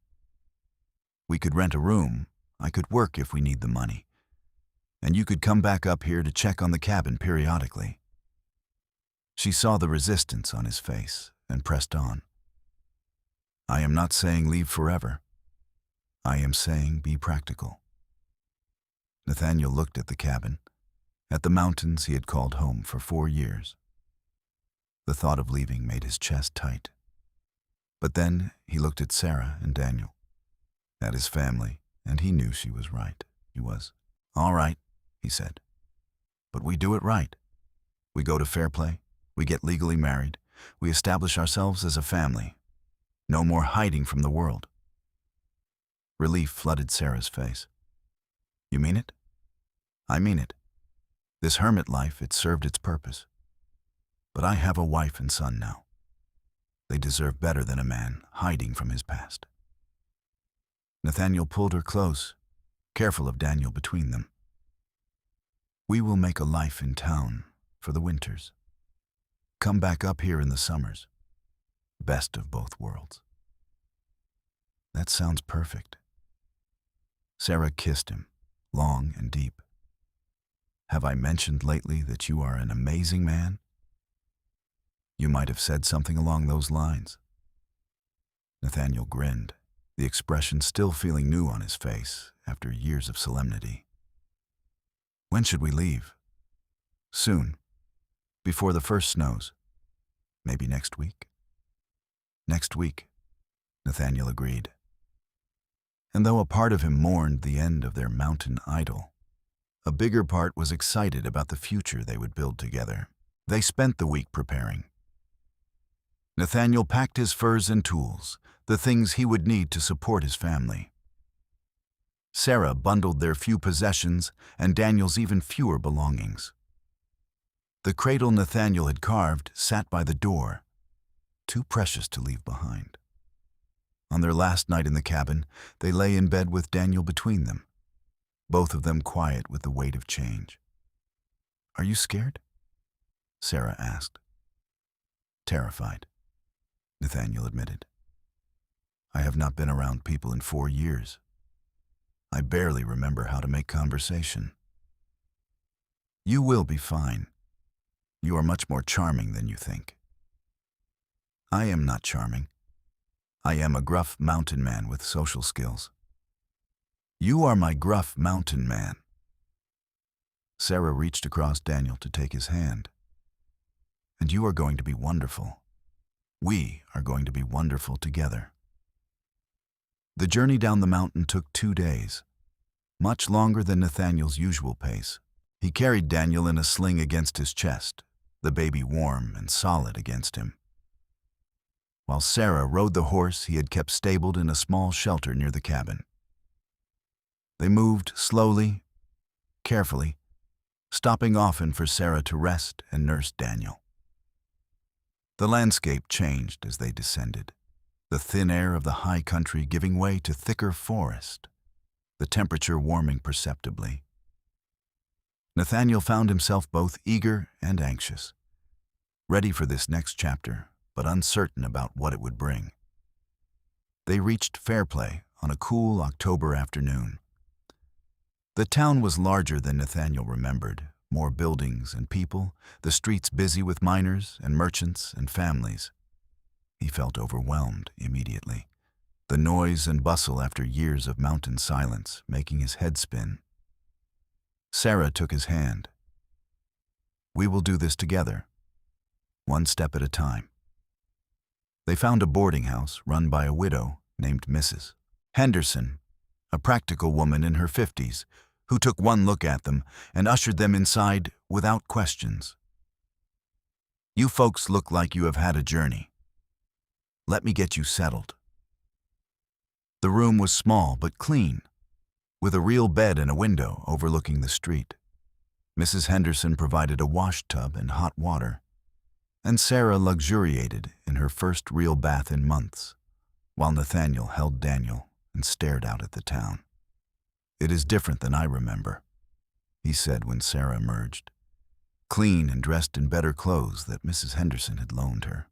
We could rent a room. I could work if we need the money. And you could come back up here to check on the cabin periodically. She saw the resistance on his face and pressed on. I am not saying leave forever. I am saying be practical. Nathaniel looked at the cabin, at the mountains he had called home for 4 years. The thought of leaving made his chest tight. But then he looked at Sarah and Daniel, at his family, and he knew she was right. He was. All right, he said. But we do it right. We go to Fairplay, we get legally married, we establish ourselves as a family. No more hiding from the world. Relief flooded Sarah's face. You mean it? I mean it. This hermit life, it served its purpose. But I have a wife and son now. They deserve better than a man hiding from his past. Nathaniel pulled her close, careful of Daniel between them. We will make a life in town for the winters. Come back up here in the summers. Best of both worlds. That sounds perfect. Sarah kissed him, long and deep. Have I mentioned lately that you are an amazing man? You might have said something along those lines. Nathaniel grinned, the expression still feeling new on his face after years of solemnity. When should we leave? Soon. Before the first snows. Maybe next week? Next week, Nathaniel agreed. And though a part of him mourned the end of their mountain idyll, a bigger part was excited about the future they would build together. They spent the week preparing. Nathaniel packed his furs and tools, the things he would need to support his family. Sarah bundled their few possessions and Daniel's even fewer belongings. The cradle Nathaniel had carved sat by the door, too precious to leave behind. On their last night in the cabin, they lay in bed with Daniel between them, both of them quiet with the weight of change. Are you scared? Sarah asked. Terrified, Nathaniel admitted. I have not been around people in 4 years. I barely remember how to make conversation. You will be fine. You are much more charming than you think. I am not charming. I am a gruff mountain man with social skills. You are my gruff mountain man. Sarah reached across Daniel to take his hand. And you are going to be wonderful. We are going to be wonderful together. The journey down the mountain took 2 days, much longer than Nathaniel's usual pace. He carried Daniel in a sling against his chest, the baby warm and solid against him, while Sarah rode the horse he had kept stabled in a small shelter near the cabin. They moved slowly, carefully, stopping often for Sarah to rest and nurse Daniel. The landscape changed as they descended, the thin air of the high country giving way to thicker forest, the temperature warming perceptibly. Nathaniel found himself both eager and anxious, ready for this next chapter, but uncertain about what it would bring. They reached Fairplay on a cool October afternoon. The town was larger than Nathaniel remembered, more buildings and people, the streets busy with miners and merchants and families. He felt overwhelmed immediately, the noise and bustle after years of mountain silence making his head spin. Sarah took his hand. We will do this together, one step at a time. They found a boarding house run by a widow named Mrs. Henderson, a practical woman in her 50s, who took one look at them and ushered them inside without questions. You folks look like you have had a journey. Let me get you settled. The room was small but clean, with a real bed and a window overlooking the street. Mrs. Henderson provided a wash tub and hot water, And Sarah luxuriated in her first real bath in months, while Nathaniel held Daniel and stared out at the town. "It is different than I remember," he said when Sarah emerged, clean and dressed in better clothes that Mrs. Henderson had loaned her.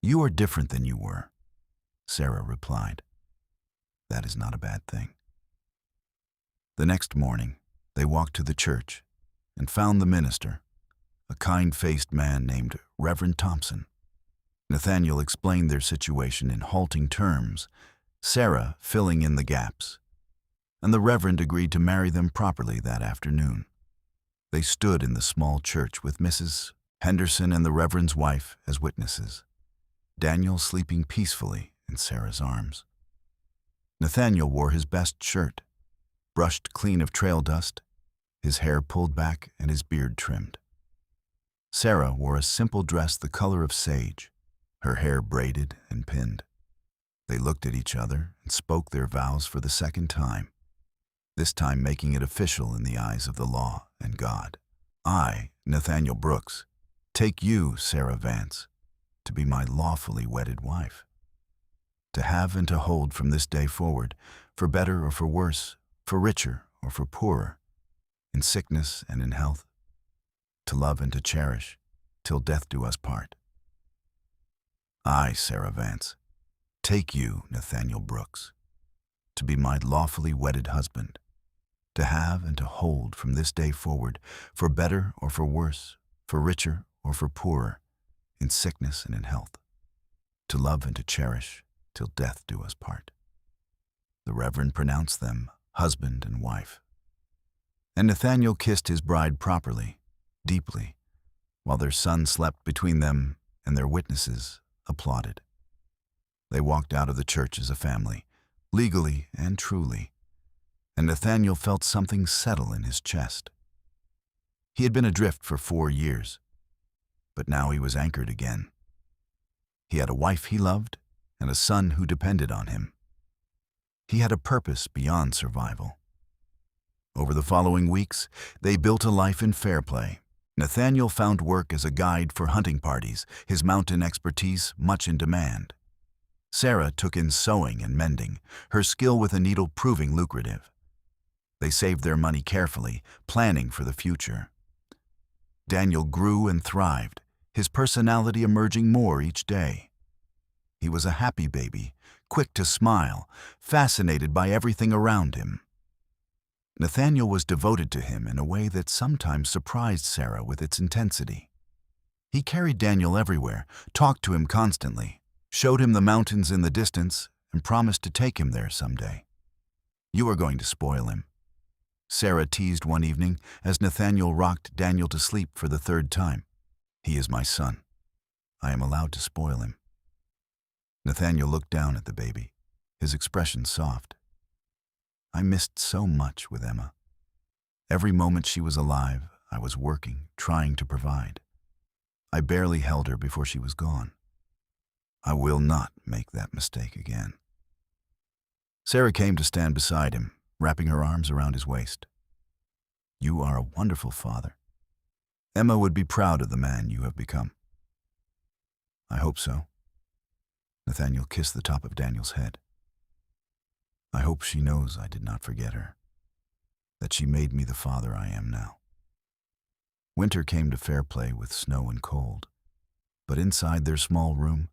"You are different than you were," Sarah replied. "That is not a bad thing." The next morning, they walked to the church and found the minister, a kind-faced man named Reverend Thompson. Nathaniel explained their situation in halting terms, Sarah filling in the gaps, and the Reverend agreed to marry them properly that afternoon. They stood in the small church with Mrs. Henderson and the Reverend's wife as witnesses, Daniel sleeping peacefully in Sarah's arms. Nathaniel wore his best shirt, brushed clean of trail dust, his hair pulled back and his beard trimmed. Sarah wore a simple dress the color of sage, her hair braided and pinned. They looked at each other and spoke their vows for the second time, this time making it official in the eyes of the law and God. "I, Nathaniel Brooks, take you, Sarah Vance, to be my lawfully wedded wife, to have and to hold from this day forward, for better or for worse, for richer or for poorer, in sickness and in health, to love and to cherish, till death do us part. I, Sarah Vance, take you, Nathaniel Brooks, to be my lawfully wedded husband, to have and to hold from this day forward, for better or for worse, for richer or for poorer, in sickness and in health, to love and to cherish, till death do us part." The Reverend pronounced them husband and wife, and Nathaniel kissed his bride properly, deeply, while their son slept between them and their witnesses applauded. They walked out of the church as a family, legally and truly, and Nathaniel felt something settle in his chest. He had been adrift for 4 years, but now he was anchored again. He had a wife he loved and a son who depended on him. He had a purpose beyond survival. Over the following weeks, they built a life in Fairplay. Nathaniel found work as a guide for hunting parties, his mountain expertise much in demand. Sarah took in sewing and mending, her skill with a needle proving lucrative. They saved their money carefully, planning for the future. Daniel grew and thrived, his personality emerging more each day. He was a happy baby, quick to smile, fascinated by everything around him. Nathaniel was devoted to him in a way that sometimes surprised Sarah with its intensity. He carried Daniel everywhere, talked to him constantly, showed him the mountains in the distance, and promised to take him there someday. "You are going to spoil him," Sarah teased one evening as Nathaniel rocked Daniel to sleep for the 3rd time. "He is my son. I am allowed to spoil him." Nathaniel looked down at the baby, his expression soft. "I missed so much with Emma. Every moment she was alive, I was working, trying to provide. I barely held her before she was gone. I will not make that mistake again." Sarah came to stand beside him, wrapping her arms around his waist. "You are a wonderful father. Emma would be proud of the man you have become." "I hope so." Nathaniel kissed the top of Daniel's head. "I hope she knows I did not forget her, that she made me the father I am now." Winter came to Fairplay with snow and cold, but inside their small room,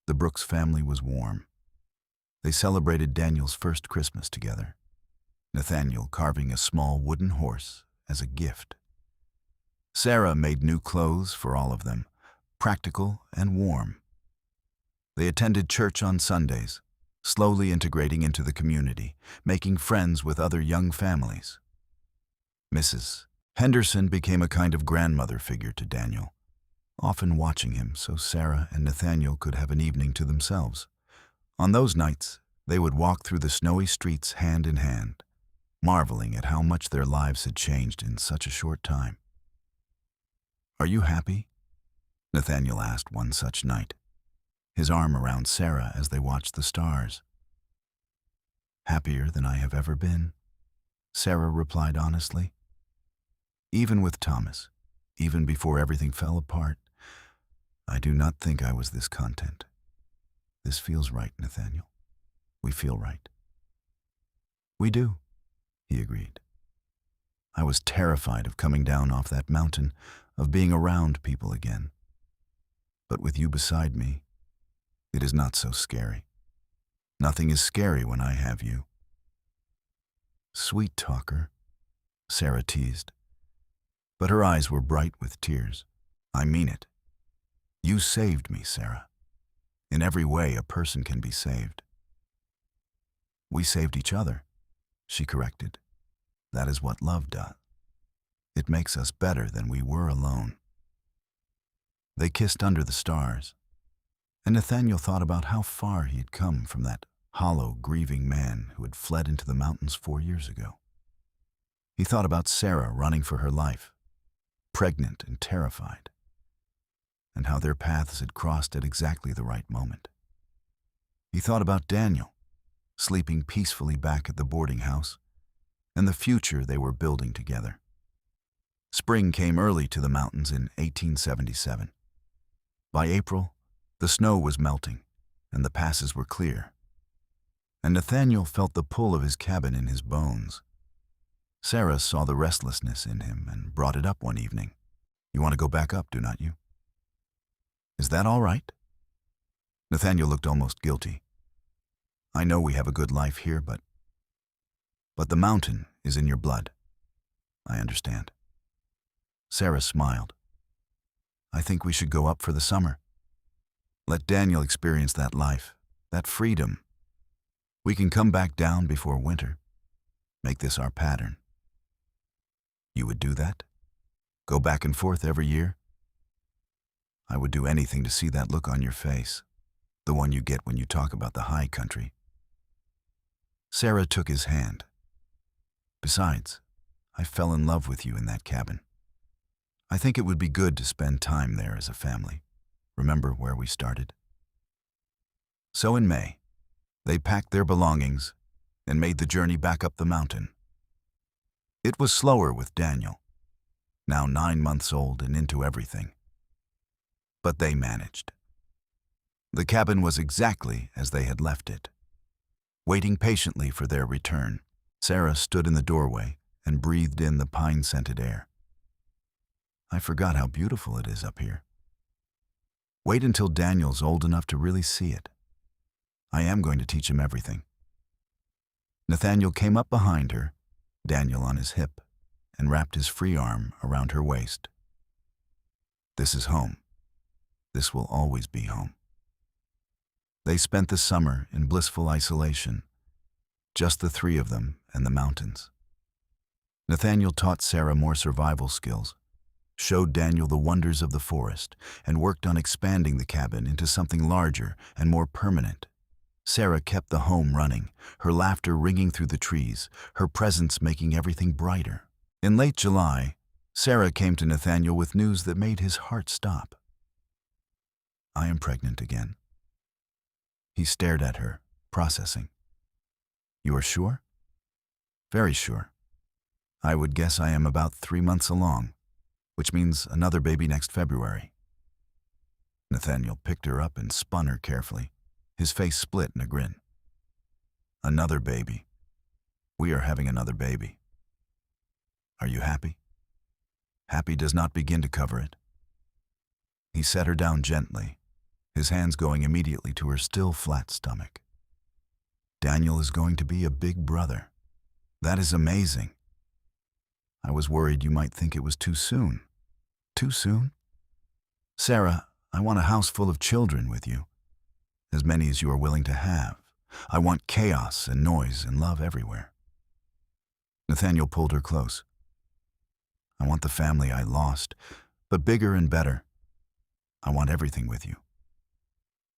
the Brooks family was warm. They celebrated Daniel's first Christmas together, Nathaniel carving a small wooden horse as a gift. Sarah made new clothes for all of them, practical and warm. They attended church on Sundays, slowly integrating into the community, making friends with other young families. Mrs. Henderson became a kind of grandmother figure to Daniel, often watching him so Sarah and Nathaniel could have an evening to themselves. On those nights, they would walk through the snowy streets hand in hand, marveling at how much their lives had changed in such a short time. "Are you happy?" Nathaniel asked one such night, his arm around Sarah as they watched the stars. "Happier than I have ever been," Sarah replied honestly. "Even with Thomas, even before everything fell apart, I do not think I was this content. This feels right, Nathaniel. We feel right. We do, he agreed. I was terrified of coming down off that mountain, of being around people again. But with you beside me, it is not so scary. Nothing is scary when I have you. Sweet talker, Sarah teased, but her eyes were bright with tears. I mean it. You saved me, Sarah. In every way a person can be saved. We saved each other, she corrected. That is what love does. It makes us better than we were alone. They kissed under the stars, and Nathaniel thought about how far he had come from that hollow, grieving man who had fled into the mountains 4 years ago. He thought about Sarah running for her life, pregnant and terrified, and how their paths had crossed at exactly the right moment. He thought about Daniel, sleeping peacefully back at the boarding house, and the future they were building together. Spring came early to the mountains in 1877. By April, the snow was melting, and the passes were clear, and Nathaniel felt the pull of his cabin in his bones. Sarah saw the restlessness in him and brought it up one evening. You want to go back up, do not you? Is that all right? Nathaniel looked almost guilty. I know we have a good life here, but the mountain is in your blood. I understand. Sarah smiled. I think we should go up for the summer. Let Daniel experience that life, that freedom. We can come back down before winter. Make this our pattern. You would do that? Go back and forth every year? I would do anything to see that look on your face, the one you get when you talk about the high country. Sarah took his hand. Besides, I fell in love with you in that cabin. I think it would be good to spend time there as a family. Remember where we started? So in May, they packed their belongings and made the journey back up the mountain. It was slower with Daniel, now 9 months old and into everything. But they managed. The cabin was exactly as they had left it. Waiting patiently for their return, Sarah stood in the doorway and breathed in the pine-scented air. I forgot how beautiful it is up here. Wait until Daniel's old enough to really see it. I am going to teach him everything. Nathaniel came up behind her, Daniel on his hip, and wrapped his free arm around her waist. This is home. This will always be home. They spent the summer in blissful isolation, just the three of them and the mountains. Nathaniel taught Sarah more survival skills, showed Daniel the wonders of the forest, and worked on expanding the cabin into something larger and more permanent. Sarah kept the home running, her laughter ringing through the trees, her presence making everything brighter. In late July, Sarah came to Nathaniel with news that made his heart stop. I am pregnant again. He stared at her, processing. You are sure? Very sure. I would guess I am about 3 months along, which means another baby next February. Nathaniel picked her up and spun her carefully, his face split in a grin. Another baby. We are having another baby. Are you happy? Happy does not begin to cover it. He set her down gently, his hands going immediately to her still flat stomach. Daniel is going to be a big brother. That is amazing. I was worried you might think it was too soon. Too soon? Sarah, I want a house full of children with you. As many as you are willing to have. I want chaos and noise and love everywhere. Nathaniel pulled her close. I want the family I lost, but bigger and better. I want everything with you.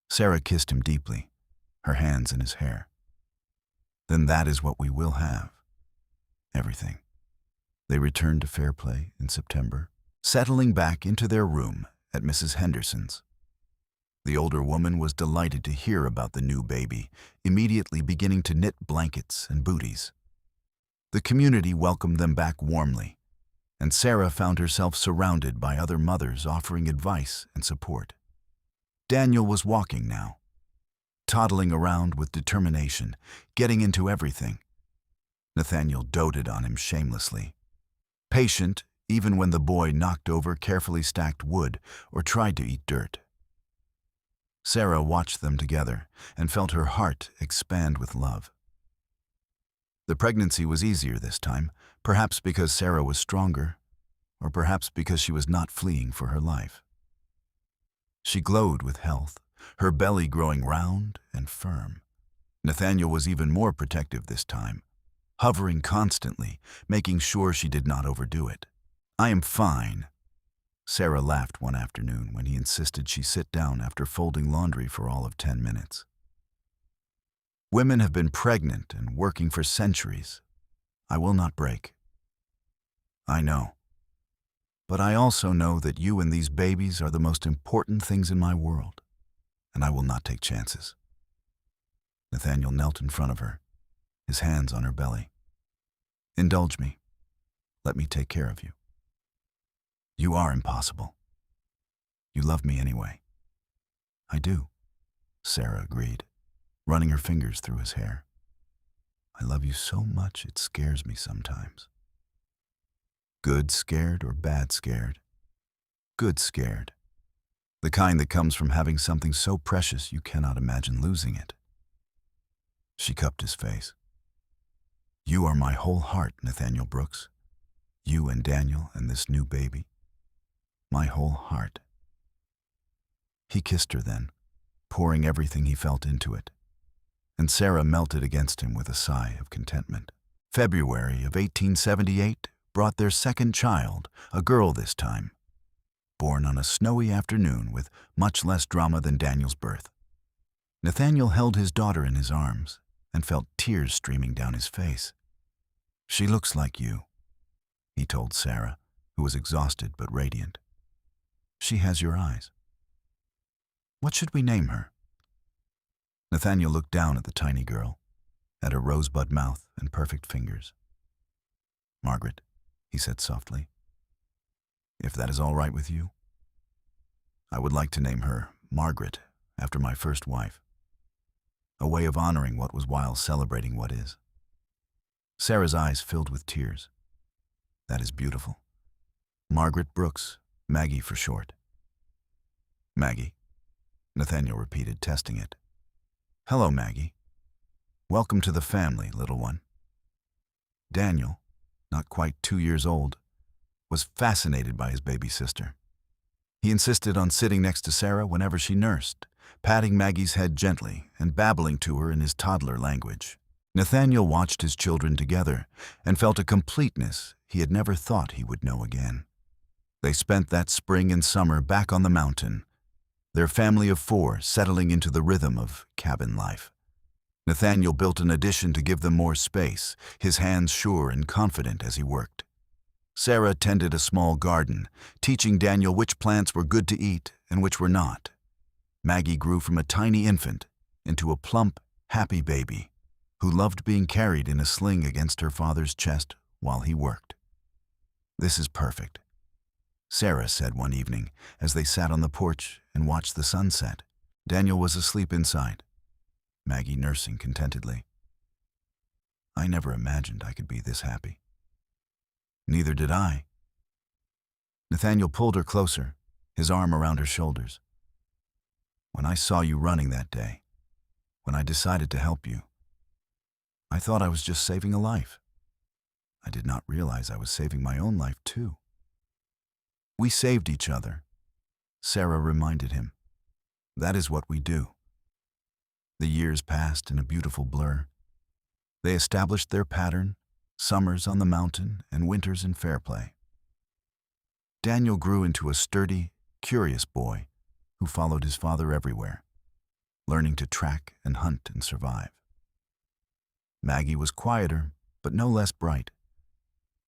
Sarah kissed him deeply, her hands in his hair. Then that is what we will have. Everything. They returned to Fairplay in September, settling back into their room at Mrs. Henderson's. The older woman was delighted to hear about the new baby, immediately beginning to knit blankets and booties. The community welcomed them back warmly, and Sarah found herself surrounded by other mothers offering advice and support. Daniel was walking now, toddling around with determination, getting into everything. Nathaniel doted on him shamelessly, patient even when the boy knocked over carefully stacked wood or tried to eat dirt. Sarah watched them together and felt her heart expand with love. The pregnancy was easier this time, perhaps because Sarah was stronger, or perhaps because she was not fleeing for her life. She glowed with health, her belly growing round and firm. Nathaniel was even more protective this time, hovering constantly, making sure she did not overdo it. "I am fine," Sarah laughed one afternoon when he insisted she sit down after folding laundry for all of 10 minutes. "Women have been pregnant and working for centuries. I will not break." "I know. But I also know that you and these babies are the most important things in my world, and I will not take chances." Nathaniel knelt in front of her, his hands on her belly. "Indulge me. Let me take care of you. You are impossible. You love me anyway." "I do," Sarah agreed, running her fingers through his hair. "I love you so much it scares me sometimes." "Good scared or bad scared?" "Good scared. The kind that comes from having something so precious you cannot imagine losing it." She cupped his face. "You are my whole heart, Nathaniel Brooks. You and Daniel and this new baby. My whole heart." He kissed her then, pouring everything he felt into it, and Sarah melted against him with a sigh of contentment. February of 1878 brought their second child, a girl this time, born on a snowy afternoon with much less drama than Daniel's birth. Nathaniel held his daughter in his arms and felt tears streaming down his face. "She looks like you," he told Sarah, who was exhausted but radiant. "She has your eyes. What should we name her?" Nathaniel looked down at the tiny girl, at her rosebud mouth and perfect fingers. "Margaret," he said softly, "if that is all right with you. I would like to name her Margaret after my first wife, a way of honoring what was while celebrating what is." Sarah's eyes filled with tears. "That is beautiful. Margaret Brooks, Maggie for short." "Maggie," Nathaniel repeated, testing it. "Hello, Maggie. Welcome to the family, little one." Daniel, not quite 2 years old, was fascinated by his baby sister. He insisted on sitting next to Sarah whenever she nursed, patting Maggie's head gently and babbling to her in his toddler language. Nathaniel watched his children together and felt a completeness he had never thought he would know again. They spent that spring and summer back on the mountain, their family of 4 settling into the rhythm of cabin life. Nathaniel built an addition to give them more space, his hands sure and confident as he worked. Sarah tended a small garden, teaching Daniel which plants were good to eat and which were not. Maggie grew from a tiny infant into a plump, happy baby who loved being carried in a sling against her father's chest while he worked. "This is perfect," Sarah said one evening as they sat on the porch and watched the sunset. Daniel was asleep inside, Maggie nursing contentedly. "I never imagined I could be this happy." "Neither did I." Nathaniel pulled her closer, his arm around her shoulders. "When I saw you running that day, when I decided to help you, I thought I was just saving a life. I did not realize I was saving my own life too." "We saved each other," Sarah reminded him. "That is what we do." The years passed in a beautiful blur. They established their pattern, summers on the mountain and winters in Fairplay. Daniel grew into a sturdy, curious boy who followed his father everywhere, learning to track and hunt and survive. Maggie was quieter, but no less bright,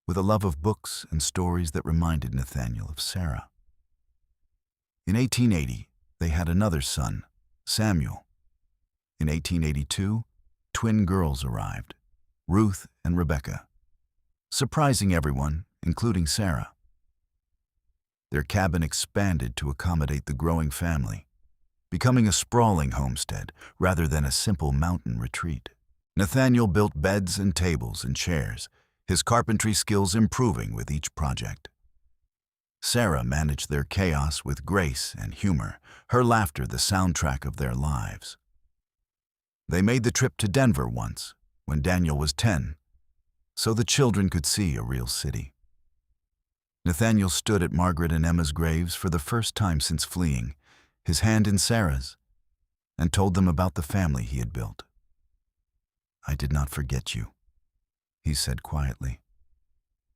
with a love of books and stories that reminded Nathaniel of Sarah. In 1880, they had another son, Samuel. In 1882, twin girls arrived, Ruth and Rebecca, surprising everyone, including Sarah. Their cabin expanded to accommodate the growing family. becoming a sprawling homestead rather than a simple mountain retreat. Nathaniel built beds and tables and chairs, his carpentry skills improving with each project. Sarah managed their chaos with grace and humor, her laughter the soundtrack of their lives. They made the trip to Denver once, when Daniel was 10, so the children could see a real city. Nathaniel stood at Margaret and Emma's graves for the first time since fleeing, his hand in Sarah's, and told them about the family he had built. "I did not forget you," he said quietly.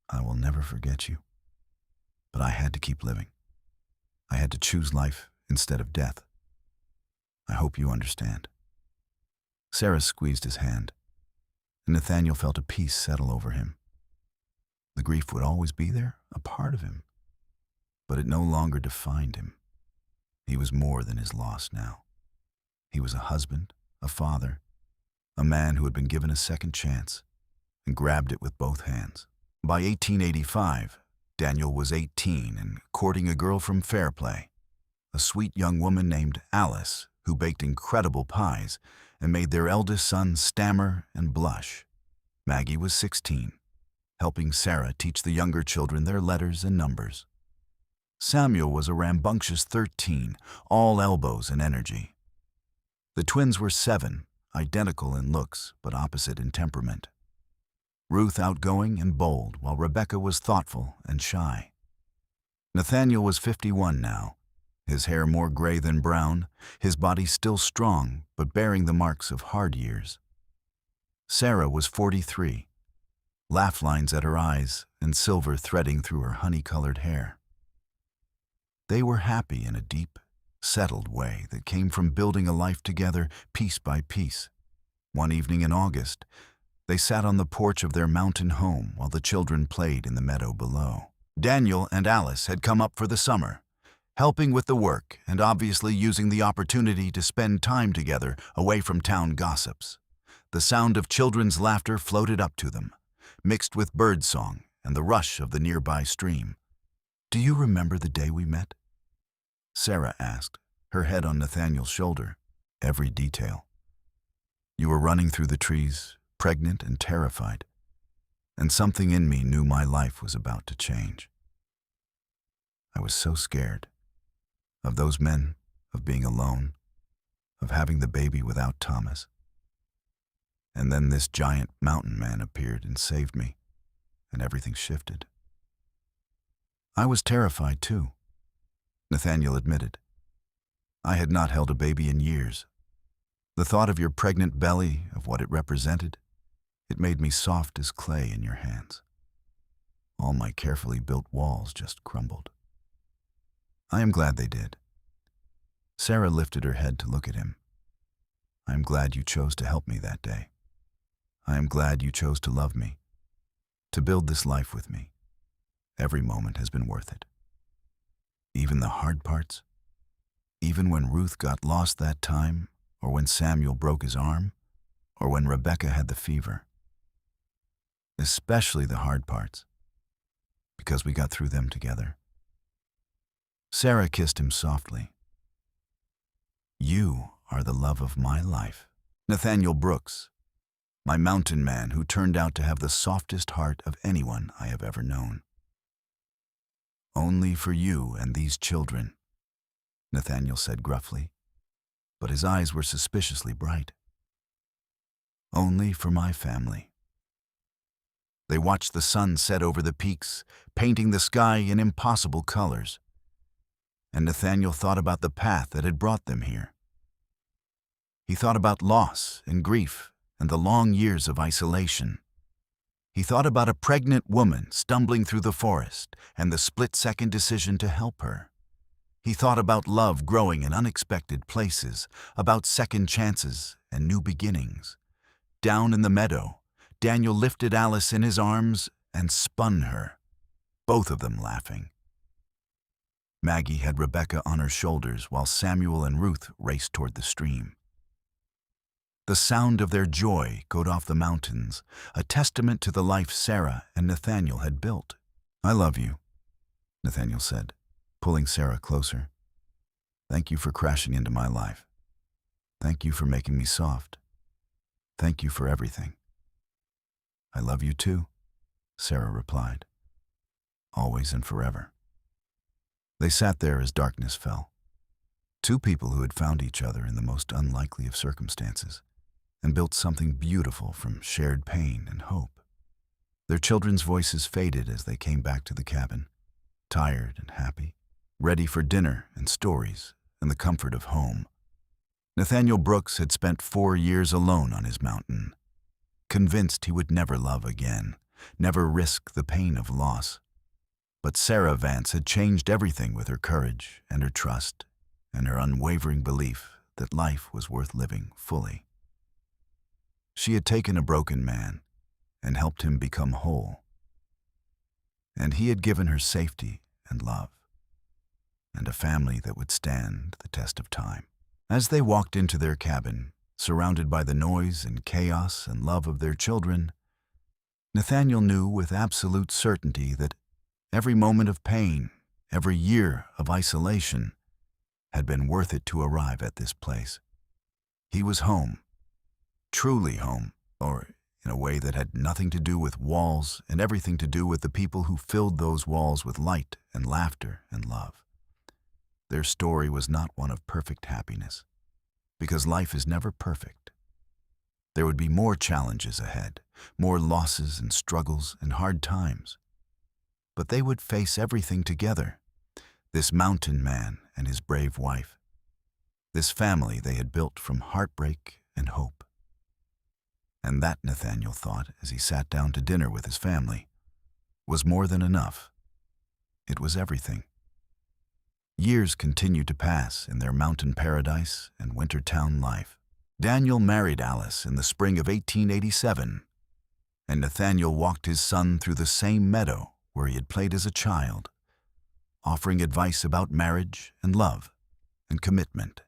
"I will never forget you. But I had to keep living. I had to choose life instead of death. I hope you understand." Sarah squeezed his hand, and Nathaniel felt a peace settle over him. The grief would always be there, a part of him, but it no longer defined him. He was more than his loss now. He was a husband, a father, a man who had been given a second chance and grabbed it with both hands. By 1885, Daniel was 18 and courting a girl from Fairplay, a sweet young woman named Alice who baked incredible pies and made their eldest son stammer and blush. Maggie was 16, helping Sarah teach the younger children their letters and numbers. Samuel was a rambunctious 13, all elbows and energy. The twins were 7, identical in looks but opposite in temperament. Ruth outgoing and bold, while Rebecca was thoughtful and shy. Nathaniel was 51 now, his hair more gray than brown, his body still strong but bearing the marks of hard years. Sarah was 43, laugh lines at her eyes and silver threading through her honey-colored hair. They were happy in a deep, settled way that came from building a life together piece by piece. One evening in August, they sat on the porch of their mountain home while the children played in the meadow below. Daniel and Alice had come up for the summer, helping with the work and obviously using the opportunity to spend time together away from town gossips. The sound of children's laughter floated up to them, mixed with bird song and the rush of the nearby stream. "Do you remember the day we met?" Sarah asked, her head on Nathaniel's shoulder. "Every detail. You were running through the trees, pregnant and terrified, and something in me knew my life was about to change. I was so scared. Of those men, of being alone, of having the baby without Thomas. And then this giant mountain man appeared and saved me, and everything shifted." "I was terrified too," Nathaniel admitted. "I had not held a baby in years. The thought of your pregnant belly, of what it represented, it made me soft as clay in your hands. All my carefully built walls just crumbled." "I am glad they did." Sarah lifted her head to look at him. "I am glad you chose to help me that day. I am glad you chose to love me, to build this life with me. Every moment has been worth it. Even the hard parts, even when Ruth got lost that time, or when Samuel broke his arm, or when Rebecca had the fever. Especially the hard parts, because we got through them together." Sarah kissed him softly. "You are the love of my life." Nathaniel Brooks, my mountain man who turned out to have the softest heart of anyone I have ever known. "Only for you and these children," Nathaniel said gruffly, but his eyes were suspiciously bright. "Only for my family." They watched the sun set over the peaks, painting the sky in impossible colors. And Nathaniel thought about the path that had brought them here. He thought about loss and grief and the long years of isolation. He thought about a pregnant woman stumbling through the forest and the split-second decision to help her. He thought about love growing in unexpected places, about second chances and new beginnings. Down in the meadow, Daniel lifted Alice in his arms and spun her, both of them laughing. Maggie had Rebecca on her shoulders while Samuel and Ruth raced toward the stream. The sound of their joy echoed off the mountains, a testament to the life Sarah and Nathaniel had built. "I love you," Nathaniel said, pulling Sarah closer. Thank you for crashing into my life. Thank you for making me soft. Thank you for everything." "I love you too," Sarah replied. "Always and forever." They sat there as darkness fell. Two people who had found each other in the most unlikely of circumstances and built something beautiful from shared pain and hope. Their children's voices faded as they came back to the cabin, tired and happy, ready for dinner and stories and the comfort of home. Nathaniel Brooks had spent 4 years alone on his mountain, convinced he would never love again, never risk the pain of loss. But Sarah Vance had changed everything with her courage and her trust and her unwavering belief that life was worth living fully. She had taken a broken man and helped him become whole. And he had given her safety and love, and a family that would stand the test of time. As they walked into their cabin, surrounded by the noise and chaos and love of their children, Nathaniel knew with absolute certainty that every moment of pain, every year of isolation, had been worth it to arrive at this place. He was home, truly home, or in a way that had nothing to do with walls and everything to do with the people who filled those walls with light and laughter and love. Their story was not one of perfect happiness, because life is never perfect. There would be more challenges ahead, more losses and struggles and hard times. But they would face everything together, this mountain man and his brave wife, this family they had built from heartbreak and hope. And that, Nathaniel thought as he sat down to dinner with his family, was more than enough. It was everything. Years continued to pass in their mountain paradise and winter town life. Daniel married Alice in the spring of 1887, and Nathaniel walked his son through the same meadow where he had played as a child, offering advice about marriage and love and commitment.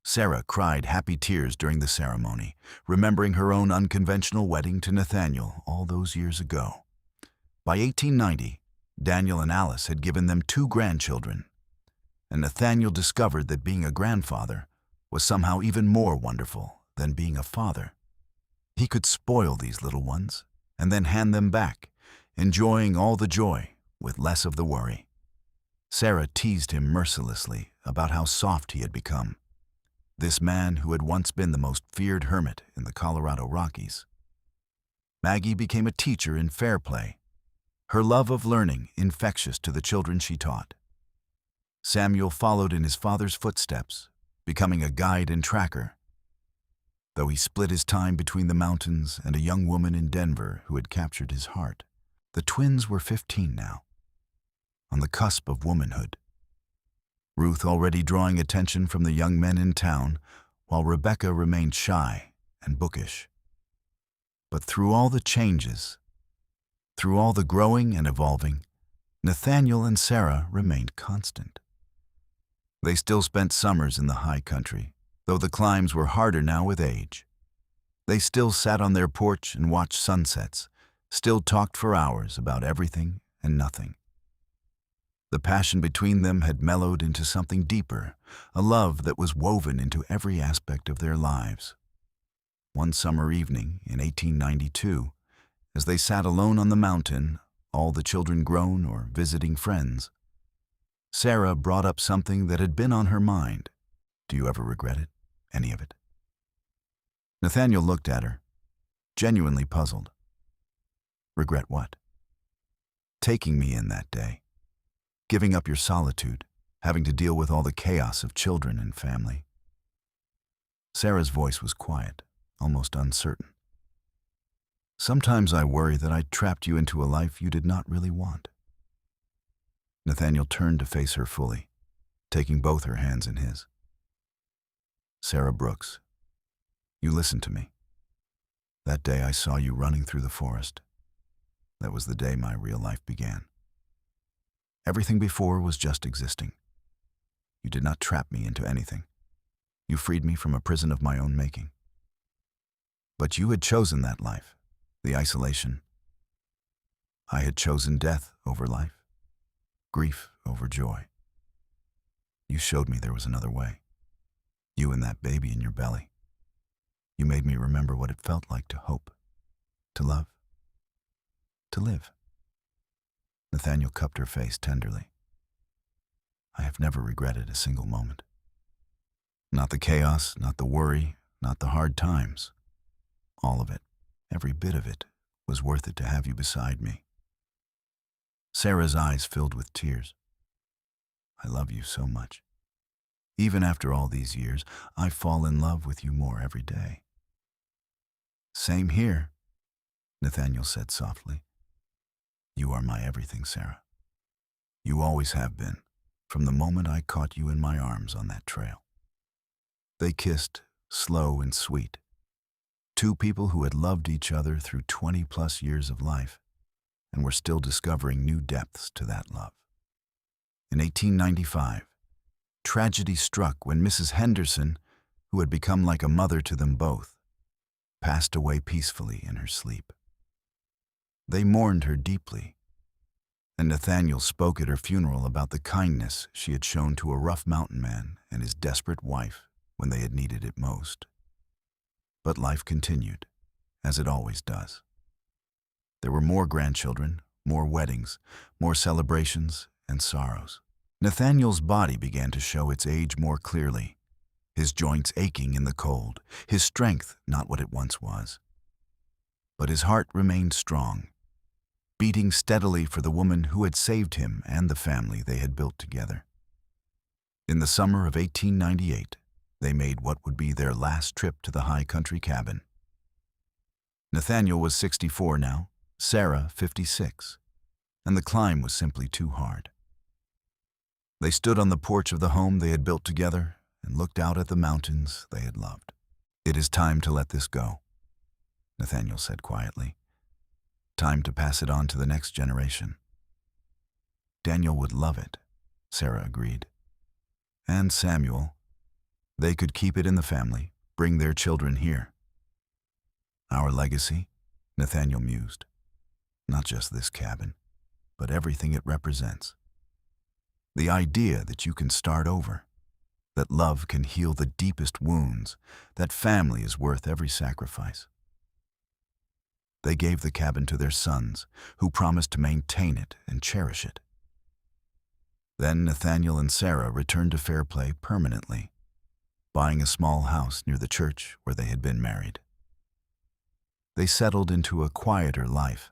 Sarah cried happy tears during the ceremony, remembering her own unconventional wedding to Nathaniel all those years ago. By 1890, Daniel and Alice had given them 2 grandchildren, and Nathaniel discovered that being a grandfather was somehow even more wonderful than being a father. He could spoil these little ones and then hand them back, enjoying all the joy with less of the worry. Sarah teased him mercilessly about how soft he had become, this man who had once been the most feared hermit in the Colorado Rockies. Maggie became a teacher in fair play, her love of learning infectious to the children she taught. Samuel followed in his father's footsteps, becoming a guide and tracker, though he split his time between the mountains and a young woman in Denver who had captured his heart. The twins were 15 now, on the cusp of womanhood. Ruth already drawing attention from the young men in town, while Rebecca remained shy and bookish. But through all the changes, through all the growing and evolving, Nathaniel and Sarah remained constant. They still spent summers in the high country, though the climbs were harder now with age. They still sat on their porch and watched sunsets, still talked for hours about everything and nothing. The passion between them had mellowed into something deeper, a love that was woven into every aspect of their lives. One summer evening in 1892, as they sat alone on the mountain, all the children grown or visiting friends, Sarah brought up something that had been on her mind. "Do you ever regret it? Any of it?" Nathaniel looked at her, genuinely puzzled. "Regret what?" "Taking me in that day. Giving up your solitude, having to deal with all the chaos of children and family." Sarah's voice was quiet, almost uncertain. "Sometimes I worry that I trapped you into a life you did not really want." Nathaniel turned to face her fully, taking both her hands in his. "Sarah Brooks, you listened to me. That day I saw you running through the forest. That was the day my real life began. Everything before was just existing. You did not trap me into anything. You freed me from a prison of my own making. But you had chosen that life, the isolation. I had chosen death over life, grief over joy. You showed me there was another way. You and that baby in your belly. You made me remember what it felt like to hope, to love, to live. Nathaniel cupped her face tenderly. I have never regretted a single moment. Not the chaos, not the worry, not the hard times. All of it, every bit of it, was worth it to have you beside me. Sarah's eyes filled with tears. I love you so much. Even after all these years, I fall in love with you more every day. Same here, Nathaniel said softly. You are my everything, Sarah. You always have been, from the moment I caught you in my arms on that trail. They kissed, slow and sweet. Two people who had loved each other through 20-plus years of life and were still discovering new depths to that love. In 1895, tragedy struck when Mrs. Henderson, who had become like a mother to them both, passed away peacefully in her sleep. They mourned her deeply, and Nathaniel spoke at her funeral about the kindness she had shown to a rough mountain man and his desperate wife when they had needed it most. But life continued, as it always does. There were more grandchildren, more weddings, more celebrations and sorrows. Nathaniel's body began to show its age more clearly, his joints aching in the cold, his strength not what it once was. But his heart remained strong, beating steadily for the woman who had saved him and the family they had built together. In the summer of 1898, they made what would be their last trip to the high country cabin. Nathaniel was 64 now, Sarah 56, and the climb was simply too hard. They stood on the porch of the home they had built together and looked out at the mountains they had loved. It is time to let this go, Nathaniel said quietly. Time to pass it on to the next generation. Daniel would love it, Sarah agreed. And Samuel. They could keep it in the family, bring their children here. Our legacy, Nathaniel mused. Not just this cabin, but everything it represents. The idea that you can start over, that love can heal the deepest wounds, that family is worth every sacrifice. They gave the cabin to their sons, who promised to maintain it and cherish it. Then Nathaniel and Sarah returned to Fairplay permanently, buying a small house near the church where they had been married. They settled into a quieter life,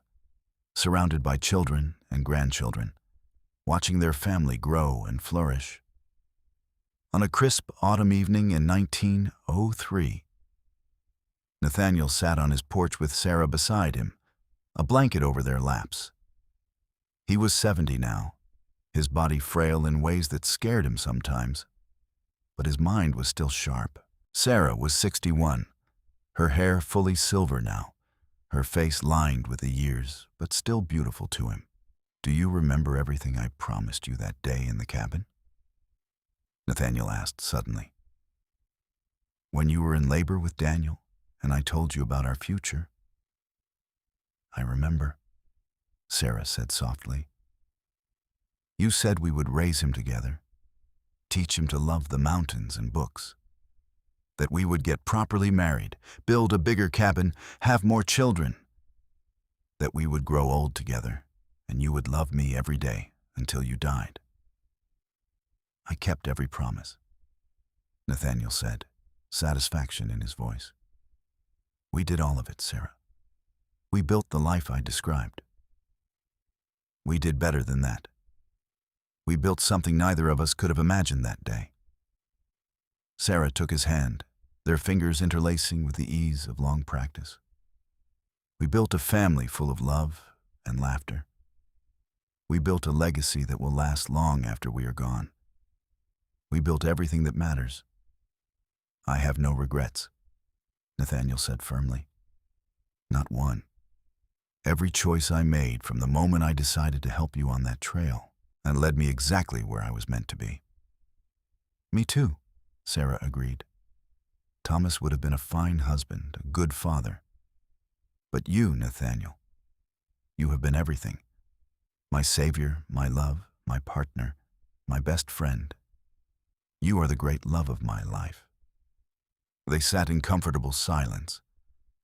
surrounded by children and grandchildren, watching their family grow and flourish. On a crisp autumn evening in 1903, Nathaniel sat on his porch with Sarah beside him, a blanket over their laps. He was 70 now, his body frail in ways that scared him sometimes, but his mind was still sharp. Sarah was 61, her hair fully silver now, her face lined with the years, but still beautiful to him. Do you remember everything I promised you that day in the cabin? Nathaniel asked suddenly. When you were in labor with Daniel, and I told you about our future? I remember, Sarah said softly. You said we would raise him together, teach him to love the mountains and books, that we would get properly married, build a bigger cabin, have more children, that we would grow old together, and you would love me every day until you died. I kept every promise, Nathaniel said, satisfaction in his voice. We did all of it, Sarah. We built the life I described. We did better than that. We built something neither of us could have imagined that day. Sarah took his hand, their fingers interlacing with the ease of long practice. We built a family full of love and laughter. We built a legacy that will last long after we are gone. We built everything that matters. I have no regrets, Nathaniel said firmly. Not one. Every choice I made from the moment I decided to help you on that trail and led me exactly where I was meant to be. Me too, Sarah agreed. Thomas would have been a fine husband, a good father. But you, Nathaniel, you have been everything. My savior, my love, my partner, my best friend. You are the great love of my life." They sat in comfortable silence,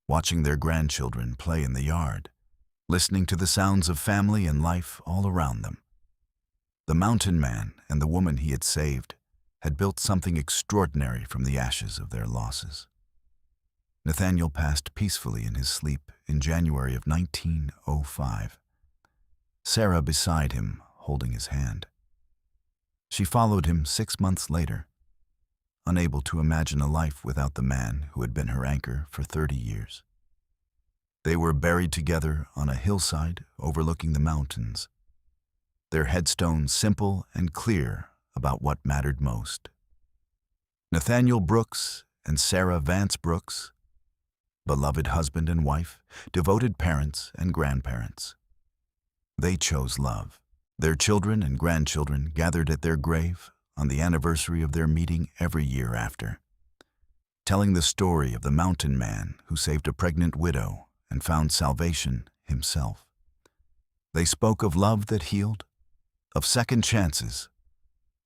watching their grandchildren play in the yard, listening to the sounds of family and life all around them. The mountain man and the woman he had saved had built something extraordinary from the ashes of their losses. Nathaniel passed peacefully in his sleep in January of 1905, Sarah beside him, holding his hand. She followed him 6 months later, unable to imagine a life without the man who had been her anchor for 30 years. They were buried together on a hillside overlooking the mountains, their headstones simple and clear about what mattered most. Nathaniel Brooks and Sarah Vance Brooks, beloved husband and wife, devoted parents and grandparents. They chose love. Their children and grandchildren gathered at their grave on the anniversary of their meeting every year after, telling the story of the mountain man who saved a pregnant widow and found salvation himself. They spoke of love that healed, of second chances,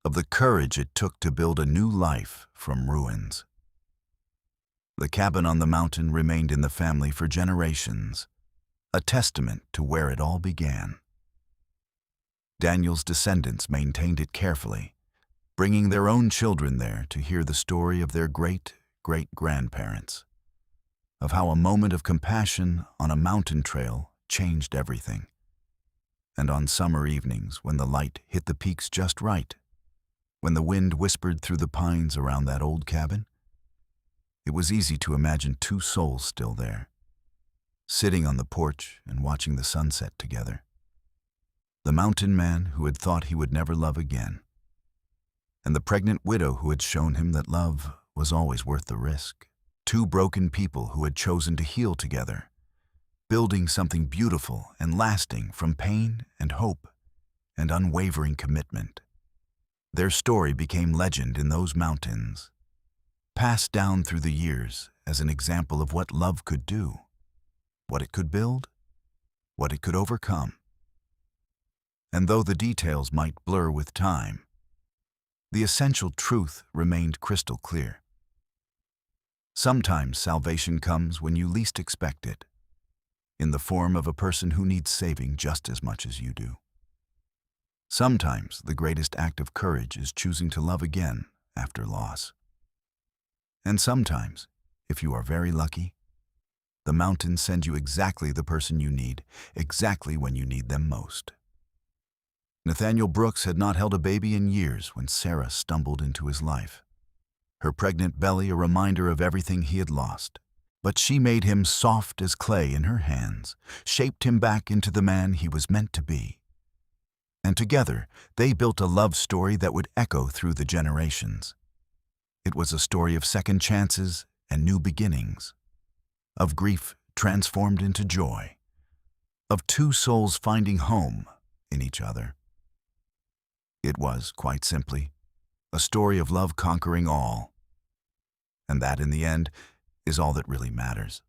of the courage it took to build a new life from ruins. The cabin on the mountain remained in the family for generations, a testament to where it all began. Daniel's descendants maintained it carefully, bringing their own children there to hear the story of their great-great-grandparents, of how a moment of compassion on a mountain trail changed everything. And on summer evenings, when the light hit the peaks just right, when the wind whispered through the pines around that old cabin, it was easy to imagine two souls still there, sitting on the porch and watching the sunset together. The mountain man who had thought he would never love again, and the pregnant widow who had shown him that love was always worth the risk. Two broken people who had chosen to heal together, building something beautiful and lasting from pain and hope and unwavering commitment. Their story became legend in those mountains, passed down through the years as an example of what love could do, what it could build, what it could overcome. And though the details might blur with time, the essential truth remained crystal clear. Sometimes salvation comes when you least expect it, in the form of a person who needs saving just as much as you do. Sometimes the greatest act of courage is choosing to love again after loss. And sometimes, if you are very lucky, the mountains send you exactly the person you need, exactly when you need them most. Nathaniel Brooks had not held a baby in years when Sarah stumbled into his life, her pregnant belly a reminder of everything he had lost. But she made him soft as clay in her hands, shaped him back into the man he was meant to be. And together, they built a love story that would echo through the generations. It was a story of second chances and new beginnings, of grief transformed into joy, of two souls finding home in each other. It was, quite simply, a story of love conquering all. And that, in the end, is all that really matters.